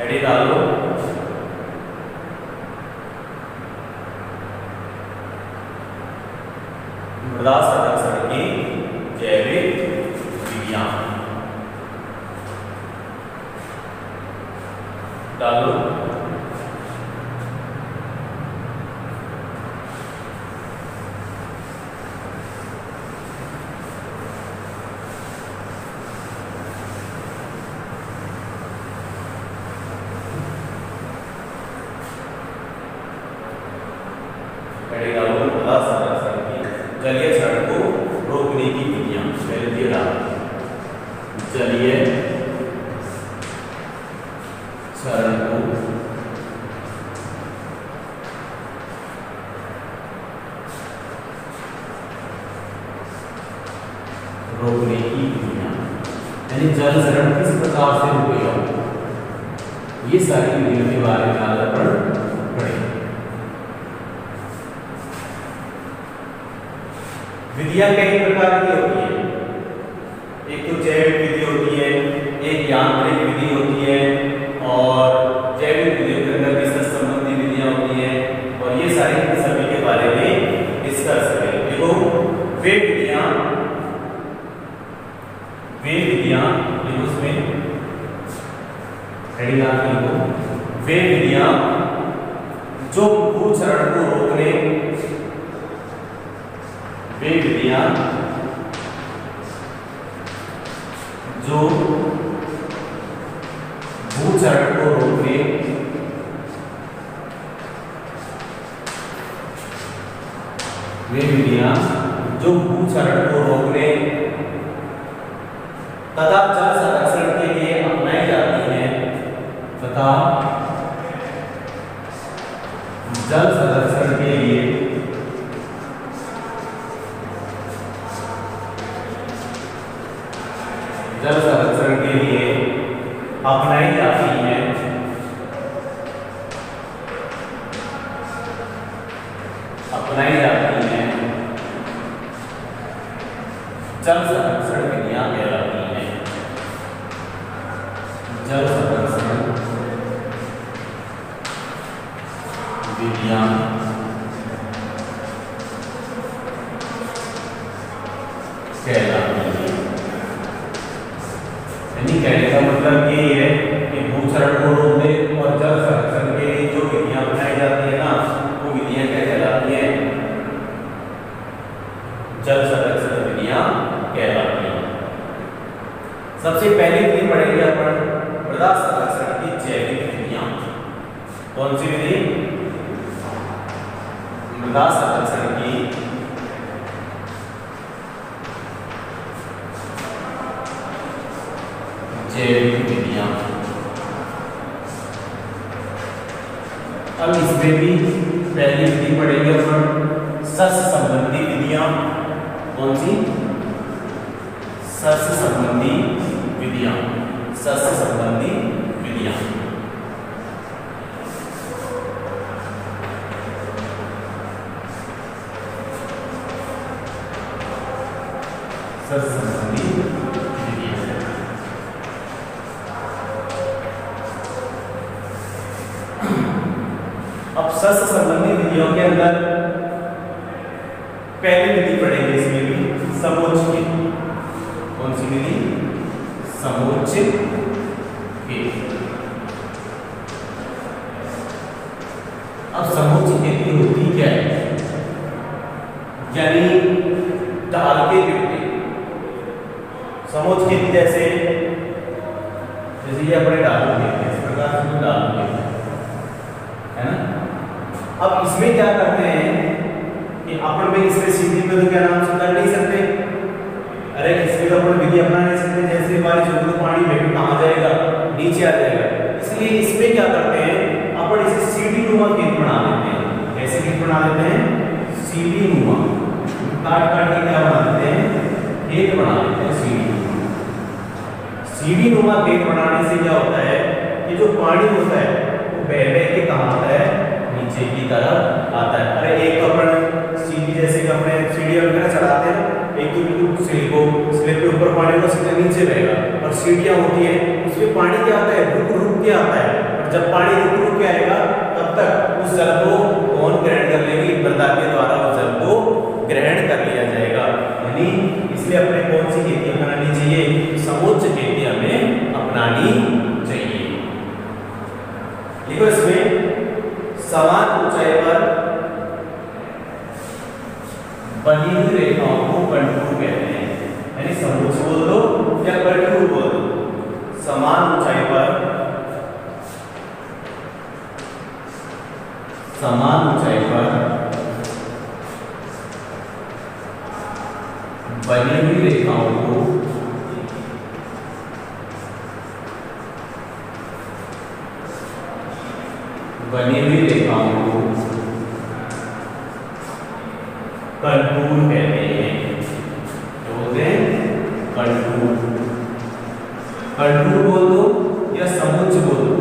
एडी डालो, मृदा संरक्षण की जैविक विधियां डालो। जलीय क्षरण को रोकने की विधियां, जलीय क्षरण को रोकने की विधियां, यानी जल क्षरण किस प्रकार से रुकेगा, ये सारी विधियों के बारे में आगे पढ़ेंगे। विधियां कई प्रकार की होती है, एक तो जैविक विधि होती है, एक यांत्रिक विधि होती है, और जैविक विधियों के अंदर विशेष संबंधी विधियां होती हैं, और ये सारी सभी के बारे में डिस्कस करेंगे। देखो वे विधियां देखो उसमें हेडिंग आती है, वे विधियां जो भूक्षरण को रोकने, वे विधियां जो भूक्षरण को रोकने, वे विधियां जो भूक्षरण को रोकने तथा जल संरक्षण के लिए अपनाई जाती हैं, तथा जल संरक्षण के लिए अपनाई जाती हैं, जल संरक्षण विधियां कहलाती हैं। जल संरक्षण विधियां कहलाती हैं। यानी कहने का मतलब ये है कि भूक्षरण को रोकने और जल संरक्षण के लिए जो विधियां अपनाई जाती है ना, वो विधियां क्या कहलाती हैं? जल संरक्षण विधियां कहलाती हैं। सबसे पहली विधि पढ़ेंगे अपन मृदा संरक्षण की जैविक विधियां। कौन सी विधि? मृदा संरक्षण की जैविक विधियां। अब इसमें भी पहली विधि पढ़ेंगे अपन सस्य संबंधी विधियां। कौन सी? सस्य संबंधी विधियां। सस्य संबंधी विधियां। सस्य संबंधी विधियां। अब सस्य संबंधी विधियों के अंदर पहली विधि पढ़ेंगे इसमें भी समोच्च की। कौन सी विधि? समोच्च की। अब समोच्च खेती होती क्या है? यानी डाल के विपरीत। समोच्च खेती जैसे ये अपने डालू खेती है, इस प्रकार से डालू खेती है ना। अब इसमें क्या करते हैं कि अपन में इसमें सीधी पे तो क्या नाम से कर नहीं सकते। अरे इसमें तो अपन विधि अपना नहीं सकते। जैसे बारिश होगी तो पानी में कहाँ जाएगा? नीचे आ जाएगा। इसलिए इसमें क्या करते हैं अपन इसे सीढ़ी नुमा खेत बना देते हैं। कैसे खेत बना देते हैं? सीढ़ी नुमा। काट काट के क्या बना देते हैं? खेत बना देते हैं सीढ़ी नुमा। सीढ़ी नुमा खेत बनाने से क्या होता है कि जो पानी होता है वो बह बह के कहाँ आता है? नीचे की तरफ आता है। अरे एक तो अपन सीढ़ी जैसे कि अपने सीढ़ियां वगैरह चढ़ाते हैं, एक तो बिल्कुल स्लिप के ऊपर पानी होगा, सीधे नीचे बहेगा। और सीढ़ियां होती है उसमें पानी क्या आता है? रुक रुक के आता है। और जब पानी रुक रुक के आएगा तब तक उस जल को कौन ग्रहण कर लेगी? मृदा के द्वारा उस जल को ग्रहण कर लिया जाएगा। यानी इसलिए अपने कौन सी खेती अपनानी चाहिए? समोच्च खेती हमें अपनानी चाहिए। देखो इसमें समान ऊंचाई पर बनी हुई रेखाओं को कंटूर कहते हैं। यानी समोच्च बोल दो या कंटूर बोल दो। समान ऊंचाई पर बनी हुई रेखाओं को कंटूर कहते हैं। जो बोलते हैं कंटूर। कंटूर बोल दो या समोच्च बोल दो,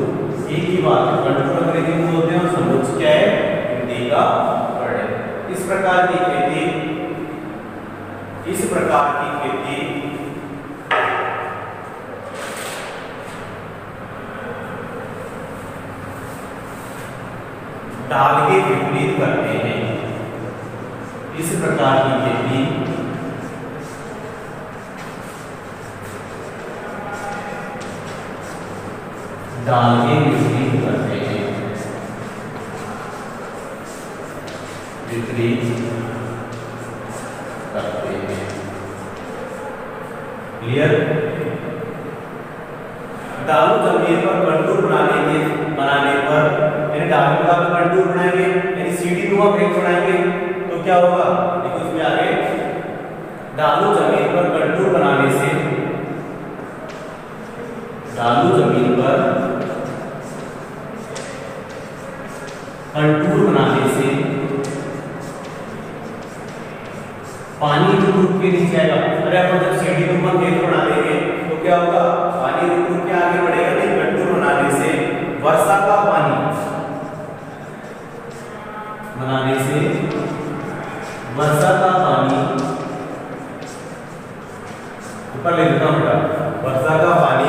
एक ही बात है। कंटूर अंग्रेजी में बोलते हैं और समोच्च क्या है? हिंदी का वर्ड है। इस प्रकार की खेती ढाल के विपरीत करते हैं। इस प्रकार की खेती ढाल के विपरीत करते हैं। क्लियर? ढालू जमीन पर कंटूर बनाने पर यानी ढालू का कंटूर बनाएंगे यानी सीढ़ी नुमा खेत बनाएंगे तो क्या होगा? देखो इसमें आगे ढालू जमीन पर कंटूर बनाने से पानी रुक रुक के नीचे आएगा। अरे अपन जब सीढ़ी नुमा खेत बना देंगे तो क्या होगा? पानी रुक रुक के आगे बढ़ेगा। नहीं, कंटूर बनाने से वर्षा का पानी ऊपर ले लेता हूं बेटा। वर्षा का पानी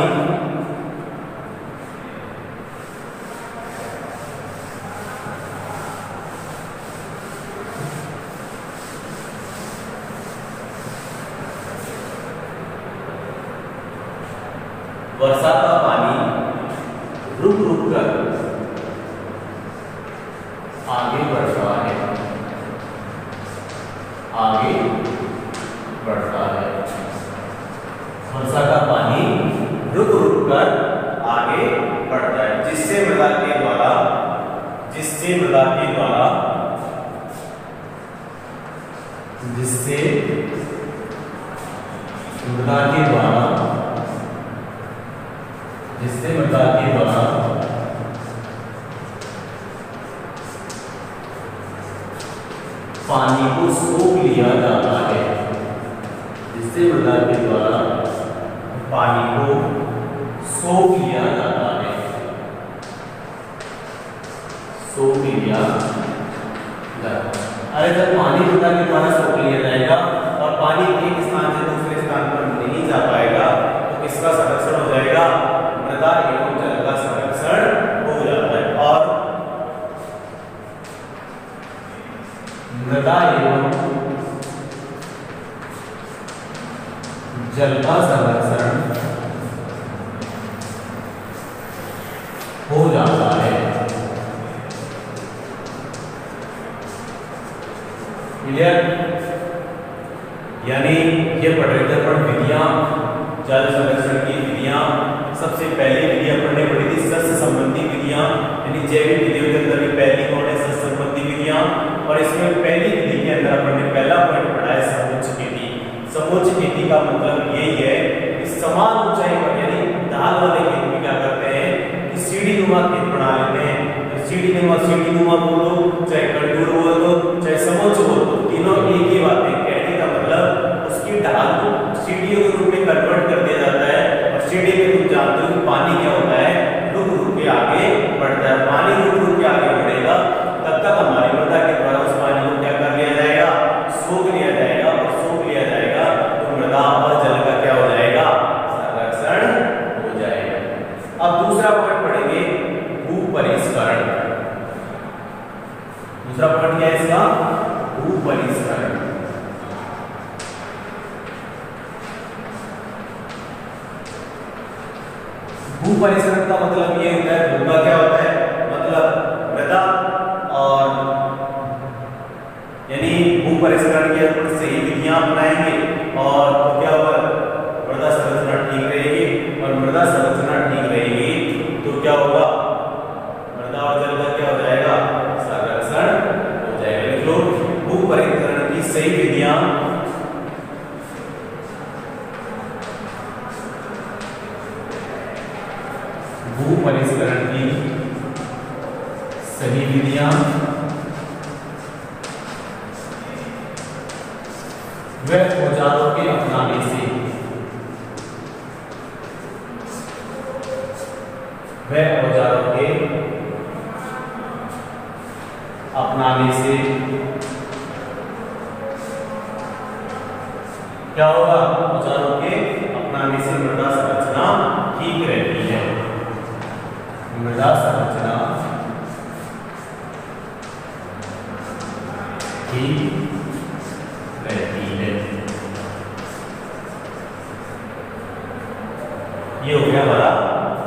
रुक रुक कर आगे बढ़ता है। वर्षा का पानी रुक रुक कर आगे बढ़ता है, जिससे मृदा के द्वारा जिससे मृदा के द्वारा पानी को सोख लिया जाता है, जिससे मृदा के द्वारा पानी को सोख लिया जाता है, सोख लिया जाता है। अरे जब पानी मृदा के द्वारा सोख लिया जाएगा और पानी एक स्थान से दूसरे स्थान पर नहीं जा पाएगा तो किसका संरक्षण हो जाएगा? मृदा एवं जल का संरक्षण हो जाता है। और मृदा एवं जल का संरक्षण हो जाता है। क्लियर? यानी ये पढ़ रहे थे अपन विधियां, जल संरक्षण की विधियां। सबसे पहली विधि अपन ने पढ़ी थी सस्य संबंधी विधियां, यानी जैविक विधियों के अंदर भी पहली कौन है? सस्य संबंधी विधियां। और इसमें पहली विधि के अंदर अपन ने पहला पॉइंट पढ़ा है समोच्च खेती। समोच्च खेती का मतलब यही है कि समान ऊंचाई पर, यानी ढाल वाले खेत में क्या करते हैं कि सीढ़ी नुमा खेत बना लेते हैं। सीढ़ी नुमा बोलो, चाहे कंटूर बोल दो, चाहे समोच्च बोल दो, तीनों एक ही बात है। कहने का मतलब उसकी ढाल को सीढ़ियों के रूप में कन्वर्ट कर दिया जाता है। और सीढ़ी में तुम जानते हो कि पानी क्या होता है? रुक रुक के आगे बढ़ता है। पानी रुक रुक के आगे बढ़ेगा तब तक हमारी मृदा के द्वारा उस पानी को क्या कर लिया जाएगा? सोख लिया जाएगा। और सोख लिया जाएगा तो मृदा और जल का क्या हो जाएगा? संरक्षण हो जाएगा। अब दूसरा पॉइंट पढ़ेंगे भूपरिष्करण। दूसरा पॉइंट क्या है इसका? भूपरिष्करण। भूपरिष्करण का मतलब ये होता है, भू का क्या होता है? मतलब मृदा। और यानी भूपरिष्करण की अपन सही विधियां अपनाएंगे और तो क्या होगा? मृदा संरचना ठीक रहेगी। और मृदा संरचना ठीक रहेगी तो क्या होगा? मृदा और जल का क्या हो जाएगा? संरक्षण हो जाएगा। लिख लो भूपरिष्करण की सही विधियां। भूपरिष्करण की सही विधियां व औजारों के अपनाने से, क्या होगा? औजारों के अपनाने से मृदा संरचना ठीक रहती है। मृदा संरचना ठीक रहती है। ये हो गया हमारा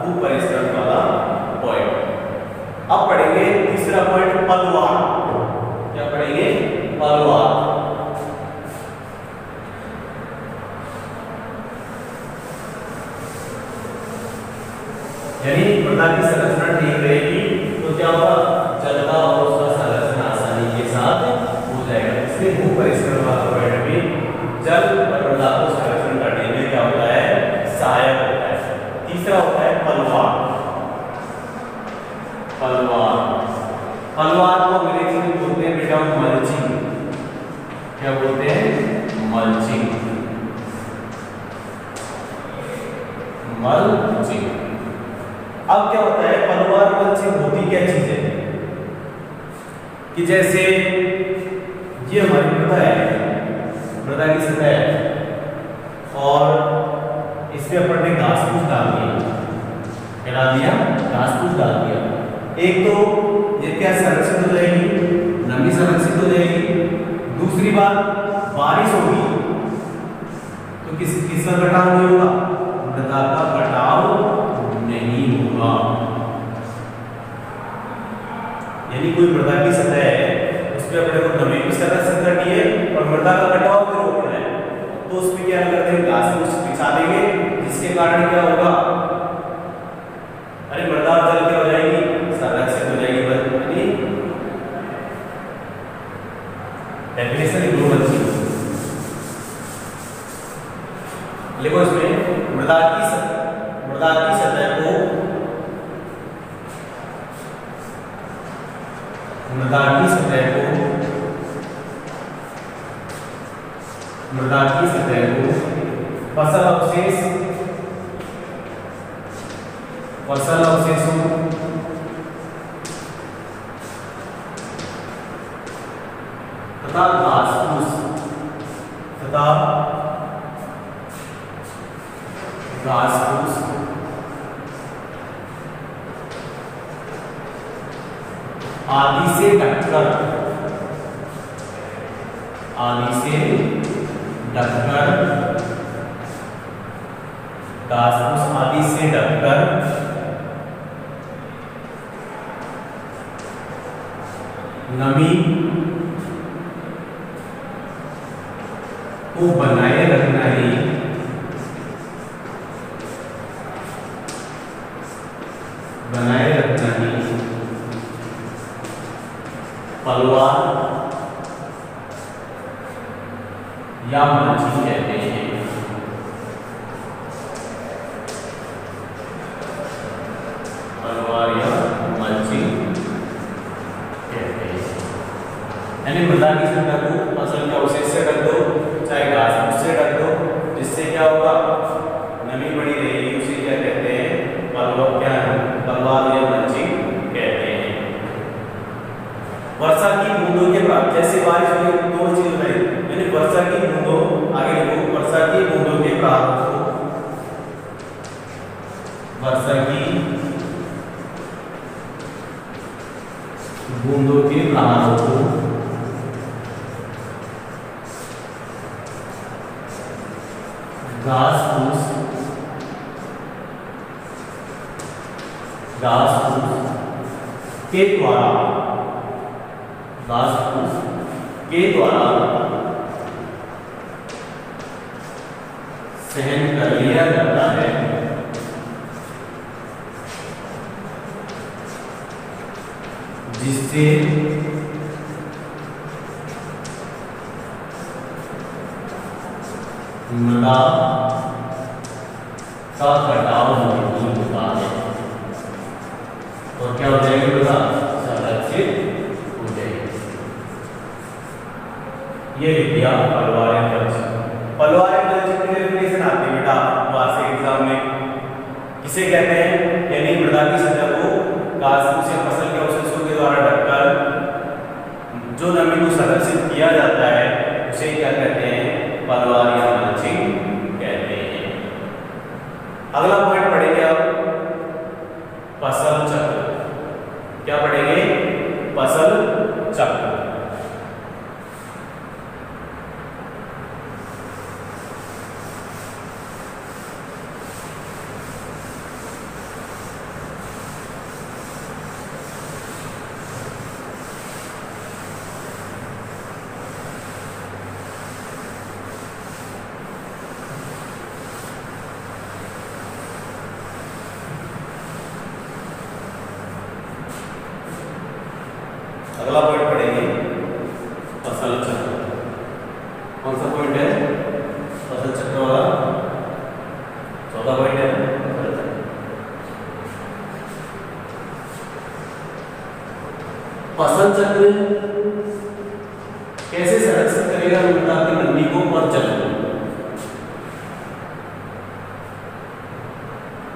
भूपरिष्करण वाला पॉइंट। अब पढ़ेंगे तीसरा पॉइंट पलवार। क्या पढ़ेंगे? पलवार। यानी मृदा की संरचना ठीक रहेगी तो क्या होगा? जल का और उसका संरक्षण आसानी के साथ हो जाएगा। इसलिए भूपरिष्करण वाला पॉइंट भी जल और मृदा को संरक्षण करने में क्या होता है? सहायक होता है। तीसरा होता है पलवार। पलवार को अंग्रेजी में बोलते हैं बेटा मल्चिंग। क्या बोलते हैं? मल्चिंग। अब क्या होता है? पलवार मल्चिंग होती क्या चीज है कि जैसे ये हमारी मृदा है, मृदा की सतह है और इसमें अपन ने घास फूस डाल दिया। क्या डाल दिया? घास फूस डाल दिया। एक तो ये क्या संरक्षित हो जाएगी? नमी संरक्षित हो जाएगी। दूसरी बात, बारिश होगी तो किसका कटाव नहीं होगा? मृदा का कटाव नहीं होगा। यानी कोई मृदा की सतह है उसमें अपने को नमी भी संरक्षित करनी है और मृदा का कटाव भी रोकना है। तो उसमें क्या करते हैं? घास फूस बिछा देंगे जिसके कारण क्या होगा? अरे मृदा और जल क्या हो जाएगी? संरक्षित हो जाएगी। डेफिनेशन मृदा की सतह को फसल अवशेषों तथा घास फूस आदि से ढककर घास फूस आदि से ढककर नमी को बनाए रखना ही पलवार या मल्चिंग कहते हैं। पलवार या मल्चिंग कहते हैं। यानी मृदा की सतह को फसल के अवशेष से ढक दो, चाहे घास फूस से ढक दो, जिससे क्या होगा, नमी बनी रहेगी। उसे क्या कहते हैं, पलवार या मल्चिंग कहते हैं। वर्षा की बूंदों के प्राप्त, जैसे बारिश हुई दो चीज में, यानी वर्षा की बूंदों, आगे देखो, वर्षा की बूंदों के प्राप्त को, वर्षा की बूंदों के प्राप्त को घास फूस के द्वारा सहन कर लिया जाता है, जिससे मृदा का कटाव नहीं होता है। और क्या हो जाएगी, मृदा संरक्षित हो जाएगी। ये विद्या पलवार या मल्चिंग की डेफिनेशन आती है बेटा वार्षिक एग्जाम में। किसे कहते हैं, यानी मृदा की सतह को घास फूस या फसल के अवशेषों के द्वारा ढककर जो नमी को संरक्षित किया जाता है, उसे क्या कहते हैं, पलवार या मल्चिंग कहते हैं। अगला पॉइंट पढ़ेंगे अब फसल चक्र। क्या पढ़ेंगे, फसल चक्र। अगला पॉइंट पढ़ेंगे फसल चक्र। कौन सा पॉइंट है, फसल चक्र वाला, 14 पॉइंट है। फसल चक्र कैसे संरक्षित करेगा मृदा की नमी को और जल को।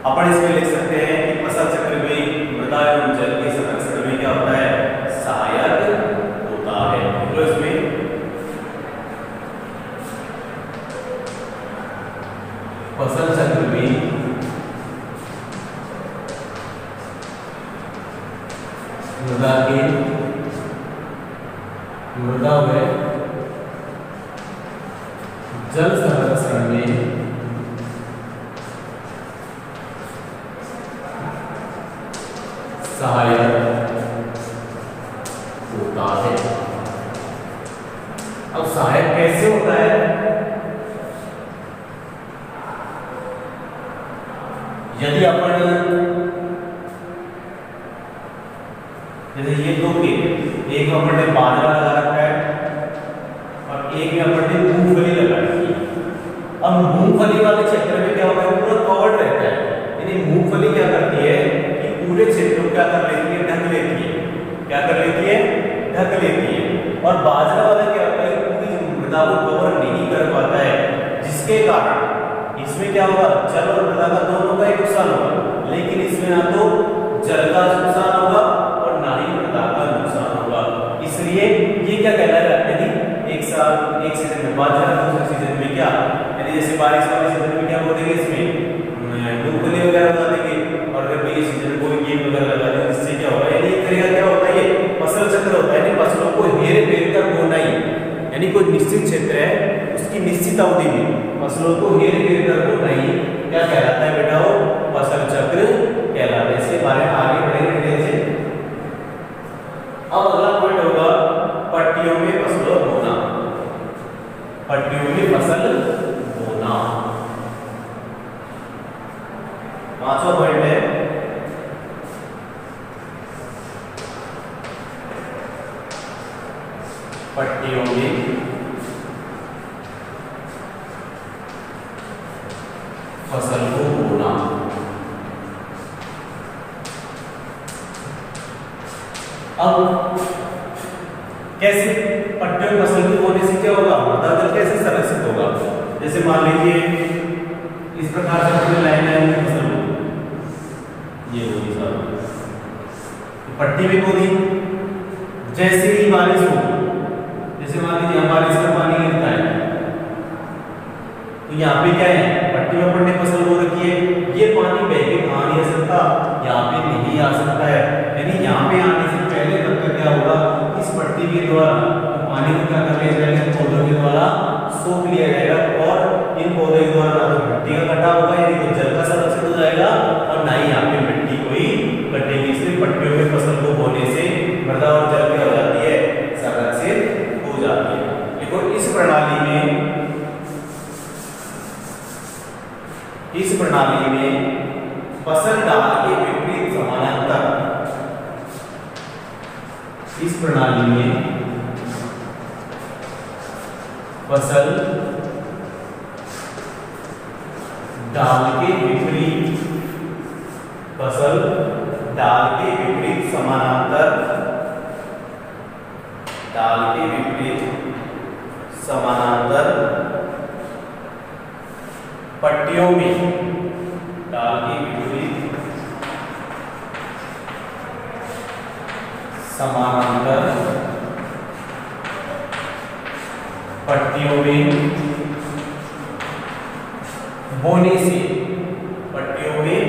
अपन इसमें लिख सकते हैं कि फसल चक्र में मृदा एवं जल के संरक्षण में क्या होता है, सहायक होता है। तो इसमें फसल चक्र में मृदा व जल संरक्षण में सहायक होता है। अब सहायक कैसे होता है, यदि अपन जैसे ये दो खेत, एक में अपन ने बाजरा लगा रखा है और एक में अपन ने मूंगफली लगा रखी है। अब मूंगफली वाले क्षेत्र में क्या होगा, पूरा कवर्ड रहता है, यानी मूंगफली क्या करती है कि पूरे क्षेत्र को क्या कर लेती है, ढक लेती है। क्या कर लेती है, ढक लेती है। और बाजरा वाला क्या होता है, पूरी मृदा को कवर नहीं कर पाता है, जिसके कारण इसमें क्या होगा, जल और मृदा का दोनों का ही नुकसान होगा। लेकिन इसमें ना तो जल का नुकसान होगा और ना ही मृदा का नुकसान होगा। इसलिए ये क्या कहलाएगा, यदि एक साल एक सीजन में बाजरा, दूसरे सीजन में क्या, यदि जैसे बारिश वाले सीजन में क्या बोलेंगे, इसमें मूंगफली वगैरह लगा देंगे, और रबी के सीजन में कोई गेहूं वगैरह लगा देंगे। इससे क्या होगा, यानी एक तरीका क्या होता है, ये फसल चक्र होता है, यानी फसलों को हेर फेर कर बोना ही, यानी कोई निश्चित क्षेत्र है उसकी निश्चित अवधि में फसलों को हेर फेर कर बोना ही क्या कहलाता है बेटा, वो फसल चक्र कहलाता है। इसके बारे में आगे बढ़ेंगे डिटेल से। अब अगला पॉइंट होगा पट्टियों में फसल बोना। पट्टियों में फसल बोना पांचवा पॉइंट है पट्टियों में फसल को बोना। अब कैसे पट्टियों में फसल को बोने से क्या होगा, मृदा जल कैसे संरक्षित होगा। जैसे मान लीजिए इस प्रकार से हमने लाइन में फसल ये होगी सर, पट्टी में बोनी, जैसे ही बारिश हो, जैसे मान लीजिए यहाँ बारिश का पानी गिरता है, तो यहाँ पे क्या है, पट्टी में पड़ने फसल हो रखी है, ये पानी बह के कहाँ नहीं आ सकता, यहाँ पे नहीं आ सकता है। यानी यहाँ पे आने से पहले तक का क्या होगा, इस पट्टी के द्वारा तो पानी को क्या कर लिया जाएगा, पौधों के द्वारा सोख लिया जाएगा, और इन पौधों के द्वारा ना तो मिट्टी का कटाव होगा, यानी तो जल का संरक्षण हो जाएगा, और ना ही यहाँ पे मिट्टी कोई कटेगी। इसलिए पट्टियों में फसल को बोने से मृदा और जल क्या हो जाती है, संरक्षित हो जाती है। देखो इस प्रणाली में फसल डाल के विपरीत समानांतर, इस प्रणाली में फसल डाल के विपरीत, फसल डाल के विपरीत समानांतर, डाल के विपरीत समानांतर पट्टियों में, डाल के विपरीत समानांतर पट्टियों में बोने से, पट्टियों में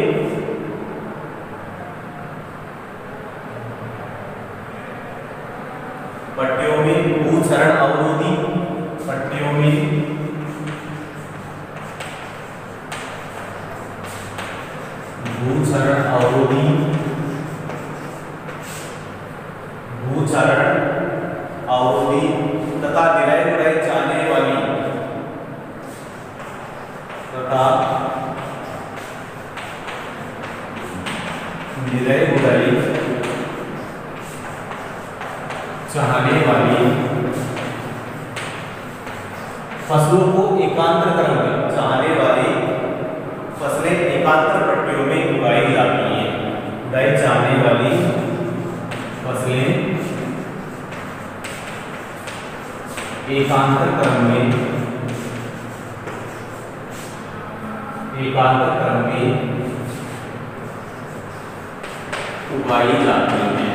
भूक्षरण अवरोधी, पट्टियों में भूक्षरण अवरोधी, भूक्षरण अवरोधी तथा गिराई गुड़ाई जाने वाली, तथा गिराई गुड़ाई चाहने वाली फसलों को एकांतर क्रम में, चाहने वाली फसलें एकांतर पट्टियों में उगाई जाती हैं। उगाई जाने वाली फसलें एकांतर क्रम में, एकांतर क्रम में उगाई जाती हैं,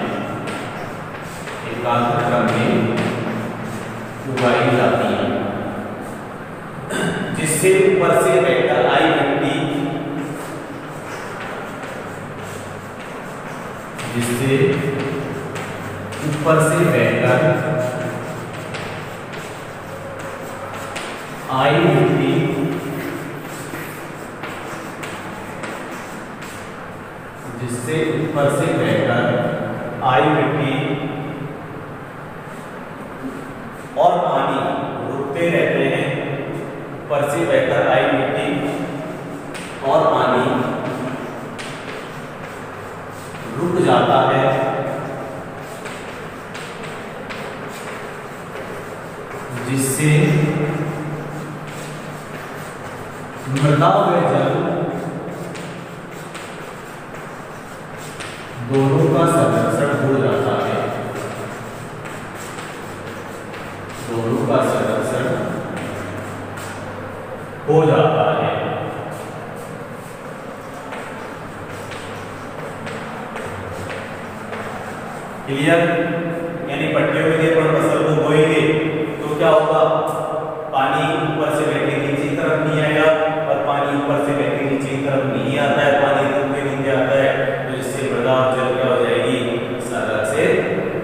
एकांतर क्रम में उगाई जाती हैं, जिससे ऊपर से बहकर आई मिट्टी, जिससे ऊपर से बहकर आई मिट्टी जिससे ऊपर से बहकर आई मिट्टी और पानी रुकते रहते हैं, ऊपर से बहकर आई मिट्टी और पानी रुक जाता है, जिससे मृदा व जल दोनों का संरक्षण हो जाता है, क्लियर? यानी पट्टियों में जब हम फसल को बोएंगे तो क्या होगा, पानी ऊपर से बह के नीचे की तरफ नहीं आएगा, और पानी ऊपर से बह के नीचे की तरफ नहीं आता है, पानी रूप में नीचे आता है, तो इससे मृदा जल क्या हो जाएगी, संरक्षित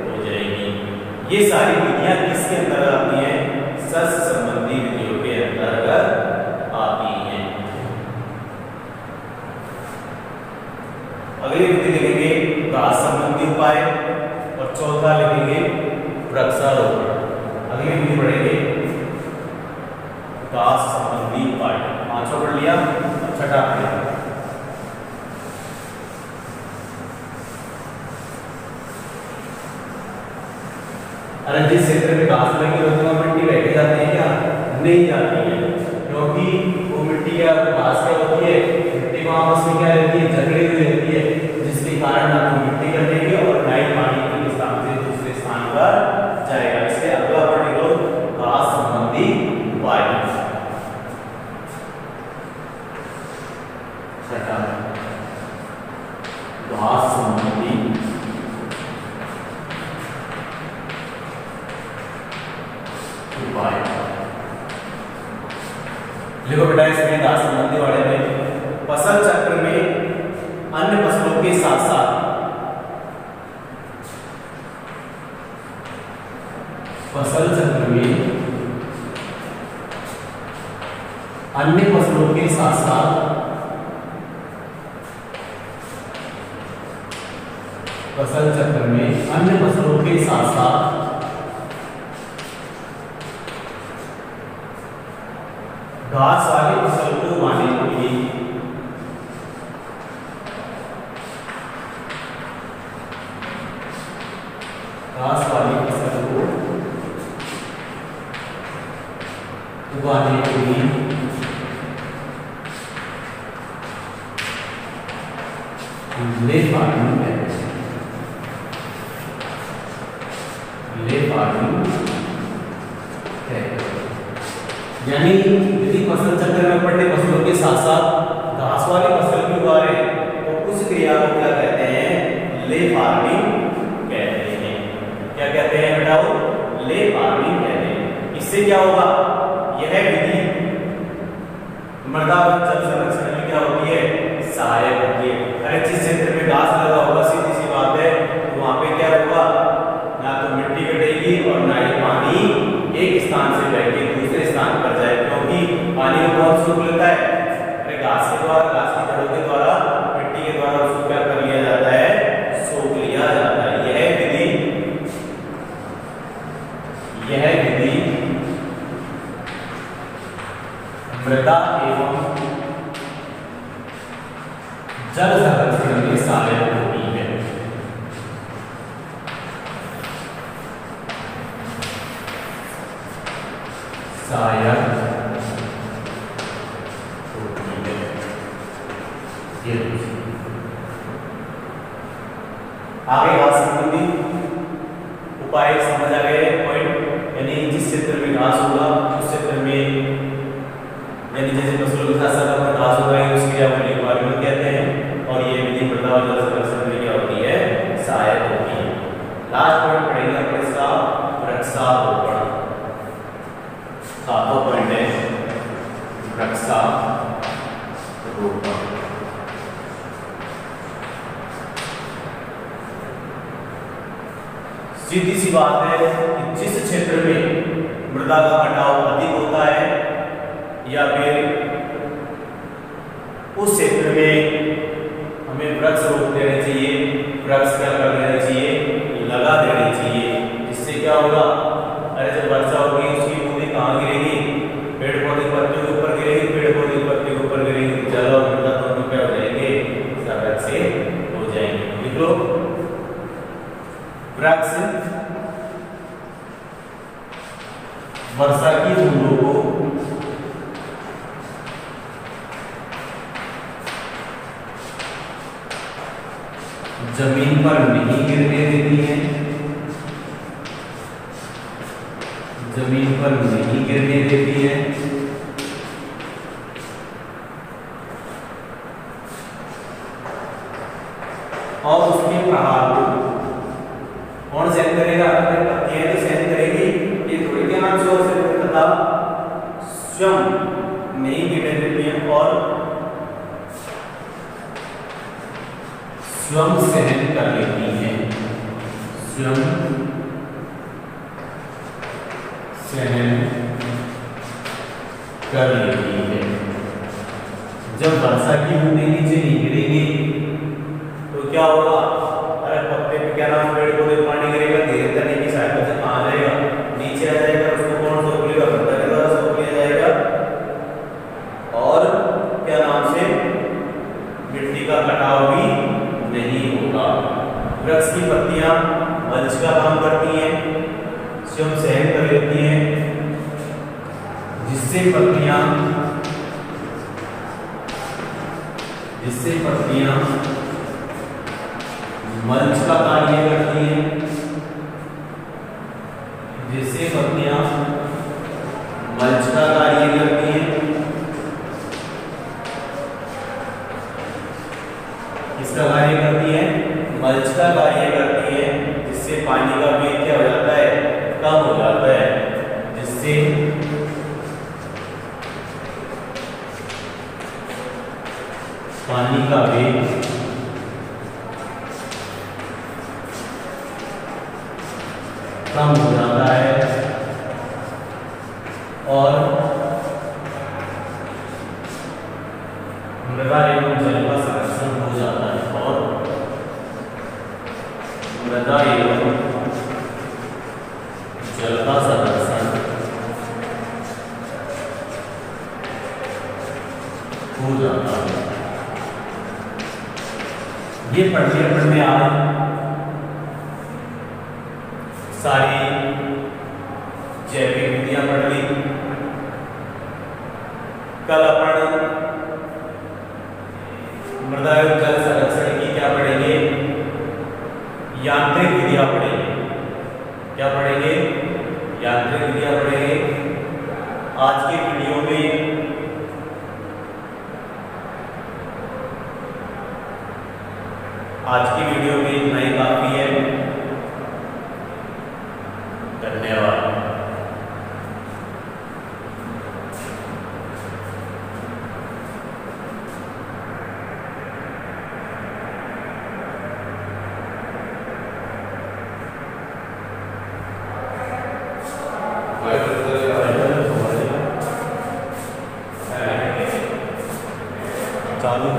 हो जाएगी। ये सारी विधियां किसके अंदर आती हैं, सस्य संबंधी विधियों के अंतर्गत आती हैं। अगली विधि लिखेंगे घास संबंधी उपाय, और चौथा लिखेंगे वृक्षारोपण। अगली विधि पढ़ेंगे घास संबंधी उपाय। पांचों पढ़ लिया, छठा पढ़ेगा अरे जिस क्षेत्र में घास लगी होती है मिट्टी बह के जाती है क्या, नहीं जाती है, क्योंकि वो मिट्टी क्या घास क्या होती है, मिट्टी को आपस में क्या रहती है, जकड़ी हुई रहती है, जिसके कारण ना तो मिट्टी कटेगी और ना ही पानी एक स्थान से दूसरे स्थान पर जाएगा। इसलिए अगला पढ़ लो घास संबंधी उपाय। छठा घास संबंधी उपाय। देखो बेटा इसमें घास संबंधी वाले में फसल चक्र में अन्य फसलों के साथ साथ फसल चक्र में अन्य फसलों के साथ साथ फसल चक्र में अन्य फसलों के साथ साथ घास वाली फसल को उगाने के लिए घास वाली फसल को उगाने के लिए ले फार्मिंग है, ले फार्मिंग है। यानी यदि फसल चक्र में पड़ने फसलों के साथ साथ घास वाली फसल भी उगा रहे हैं तो उस क्रिया को क्या कहते हैं, ले फार्मिंग कहते हैं। क्या कहते हैं बेटा, वो ले फार्मिंग कहते हैं। इससे क्या होगा, यह विधि मृदा जल संरक्षण में क्या होती है, सहायक होती है। हर जिस क्षेत्र में घास लगा होगा सीधी सी बात है, तो वहां पे क्या होगा, ना तो मिट्टी कटेगी और ना ही पानी एक स्थान से बह के दूसरे स्थान पर जाए, क्योंकि पानी को कौन सोख लेता है, अरे घास के द्वारा, घास की जड़ों के द्वारा, मिट्टी के द्वारा उसको क्या कर लिया जाता है, सोख लिया जाता है। यह विधि मृदा एवं जल संरक्षण में सहायक होती है। सहायक होती है। आगे घास संबंधी उपाय समझ आ गए पॉइंट, यानी जिस क्षेत्र में घास होगा उस क्षेत्र में, यानी जैसे फसलों के साथ साथ अपना घास उगाए उसकी क्रिया को रिक्वायरमेंट कहते हैं, और ये विधि मृदा और जल संरक्षण में क्या होती है, सहायक होती है। लास्ट पॉइंट पढ़ेंगे अपने इसका वृक्षारोपण। सातवां पॉइंट है वृक्षारोपण। सीधी सी बात है कि जिस क्षेत्र में मृदा का कटाव अधिक होता है या फिर उस क्षेत्र में हमें वृक्ष रोप देने चाहिए, वृक्ष क्या कर देना चाहिए, लगा देने चाहिए। इससे क्या होगा, अरे जब वर्षा होगी उसकी बूंदें कहाँ गिरेगी, पेड़ पौधे पत्तियों के ऊपर गिरेगी, पेड़ पौधे पत्तियों के ऊपर गिरेगी, जल और मृदा दोनों क्या हो जाएंगे, संरक्षित हो जाएंगे। लिख लो, वृक्ष वर्षा की बूंदों को जमीन पर नहीं गिरने देती है, जमीन पर नहीं गिरने देती है, और उसके प्रभाव को कौन सहन करेगा? अगर पत्तियां तो सहन करेगी, ये थोड़ी क्या नाम से हो सकता तथा स्वयं नहीं गिरे देती हैं और स्वयं सहन कर लेती हैं, स्वयं सहन कर लेती है। जब वर्षा की बूंदें नीचे नहीं गिरेंगी तो क्या होगा? अरे पत्ते पे क्या नाम, पेड़ पौधे पानी गिरेगा, धीरे तने की सहायता से कहाँ आ जाएगा? नीचे आ जाएगा। उसको कौन सोख लेगा? पत्ता के द्वारा सोख लिया जाएगा और क्या नाम से मिट्टी का कटाव भी नहीं होगा। वृक्ष की पत्तियां मल्च का काम करती हैं, स्वयं सहन कर लेती हैं, जिससे पत्तियां मल्च का कार्य करती हैं, जिससे पत्तियां मल्च का कार्य करती हैं। किसका कार्य करती है? मल्च का कार्य करती है, जिससे पानी का वेग क्या हो जाता है? कम हो जाता है, जिससे पानी का वेग कम हो जाता है और मृदा एवं जल का संरक्षण हो जाता है, और मृदा एवं जल का संरक्षण हो जाता है। ये पढ़ने आज सारी जैविक विधियां पढ़ ली। कल अपन मृदा एवं जल संरक्षण की क्या पढ़ेंगे? यांत्रिक विधियां पढ़ेंगे। क्या पढ़ेंगे? यांत्रिक विधियां पढ़ेंगे। आज के वीडियो में इतना ही काफी है। धन्यवाद। चालू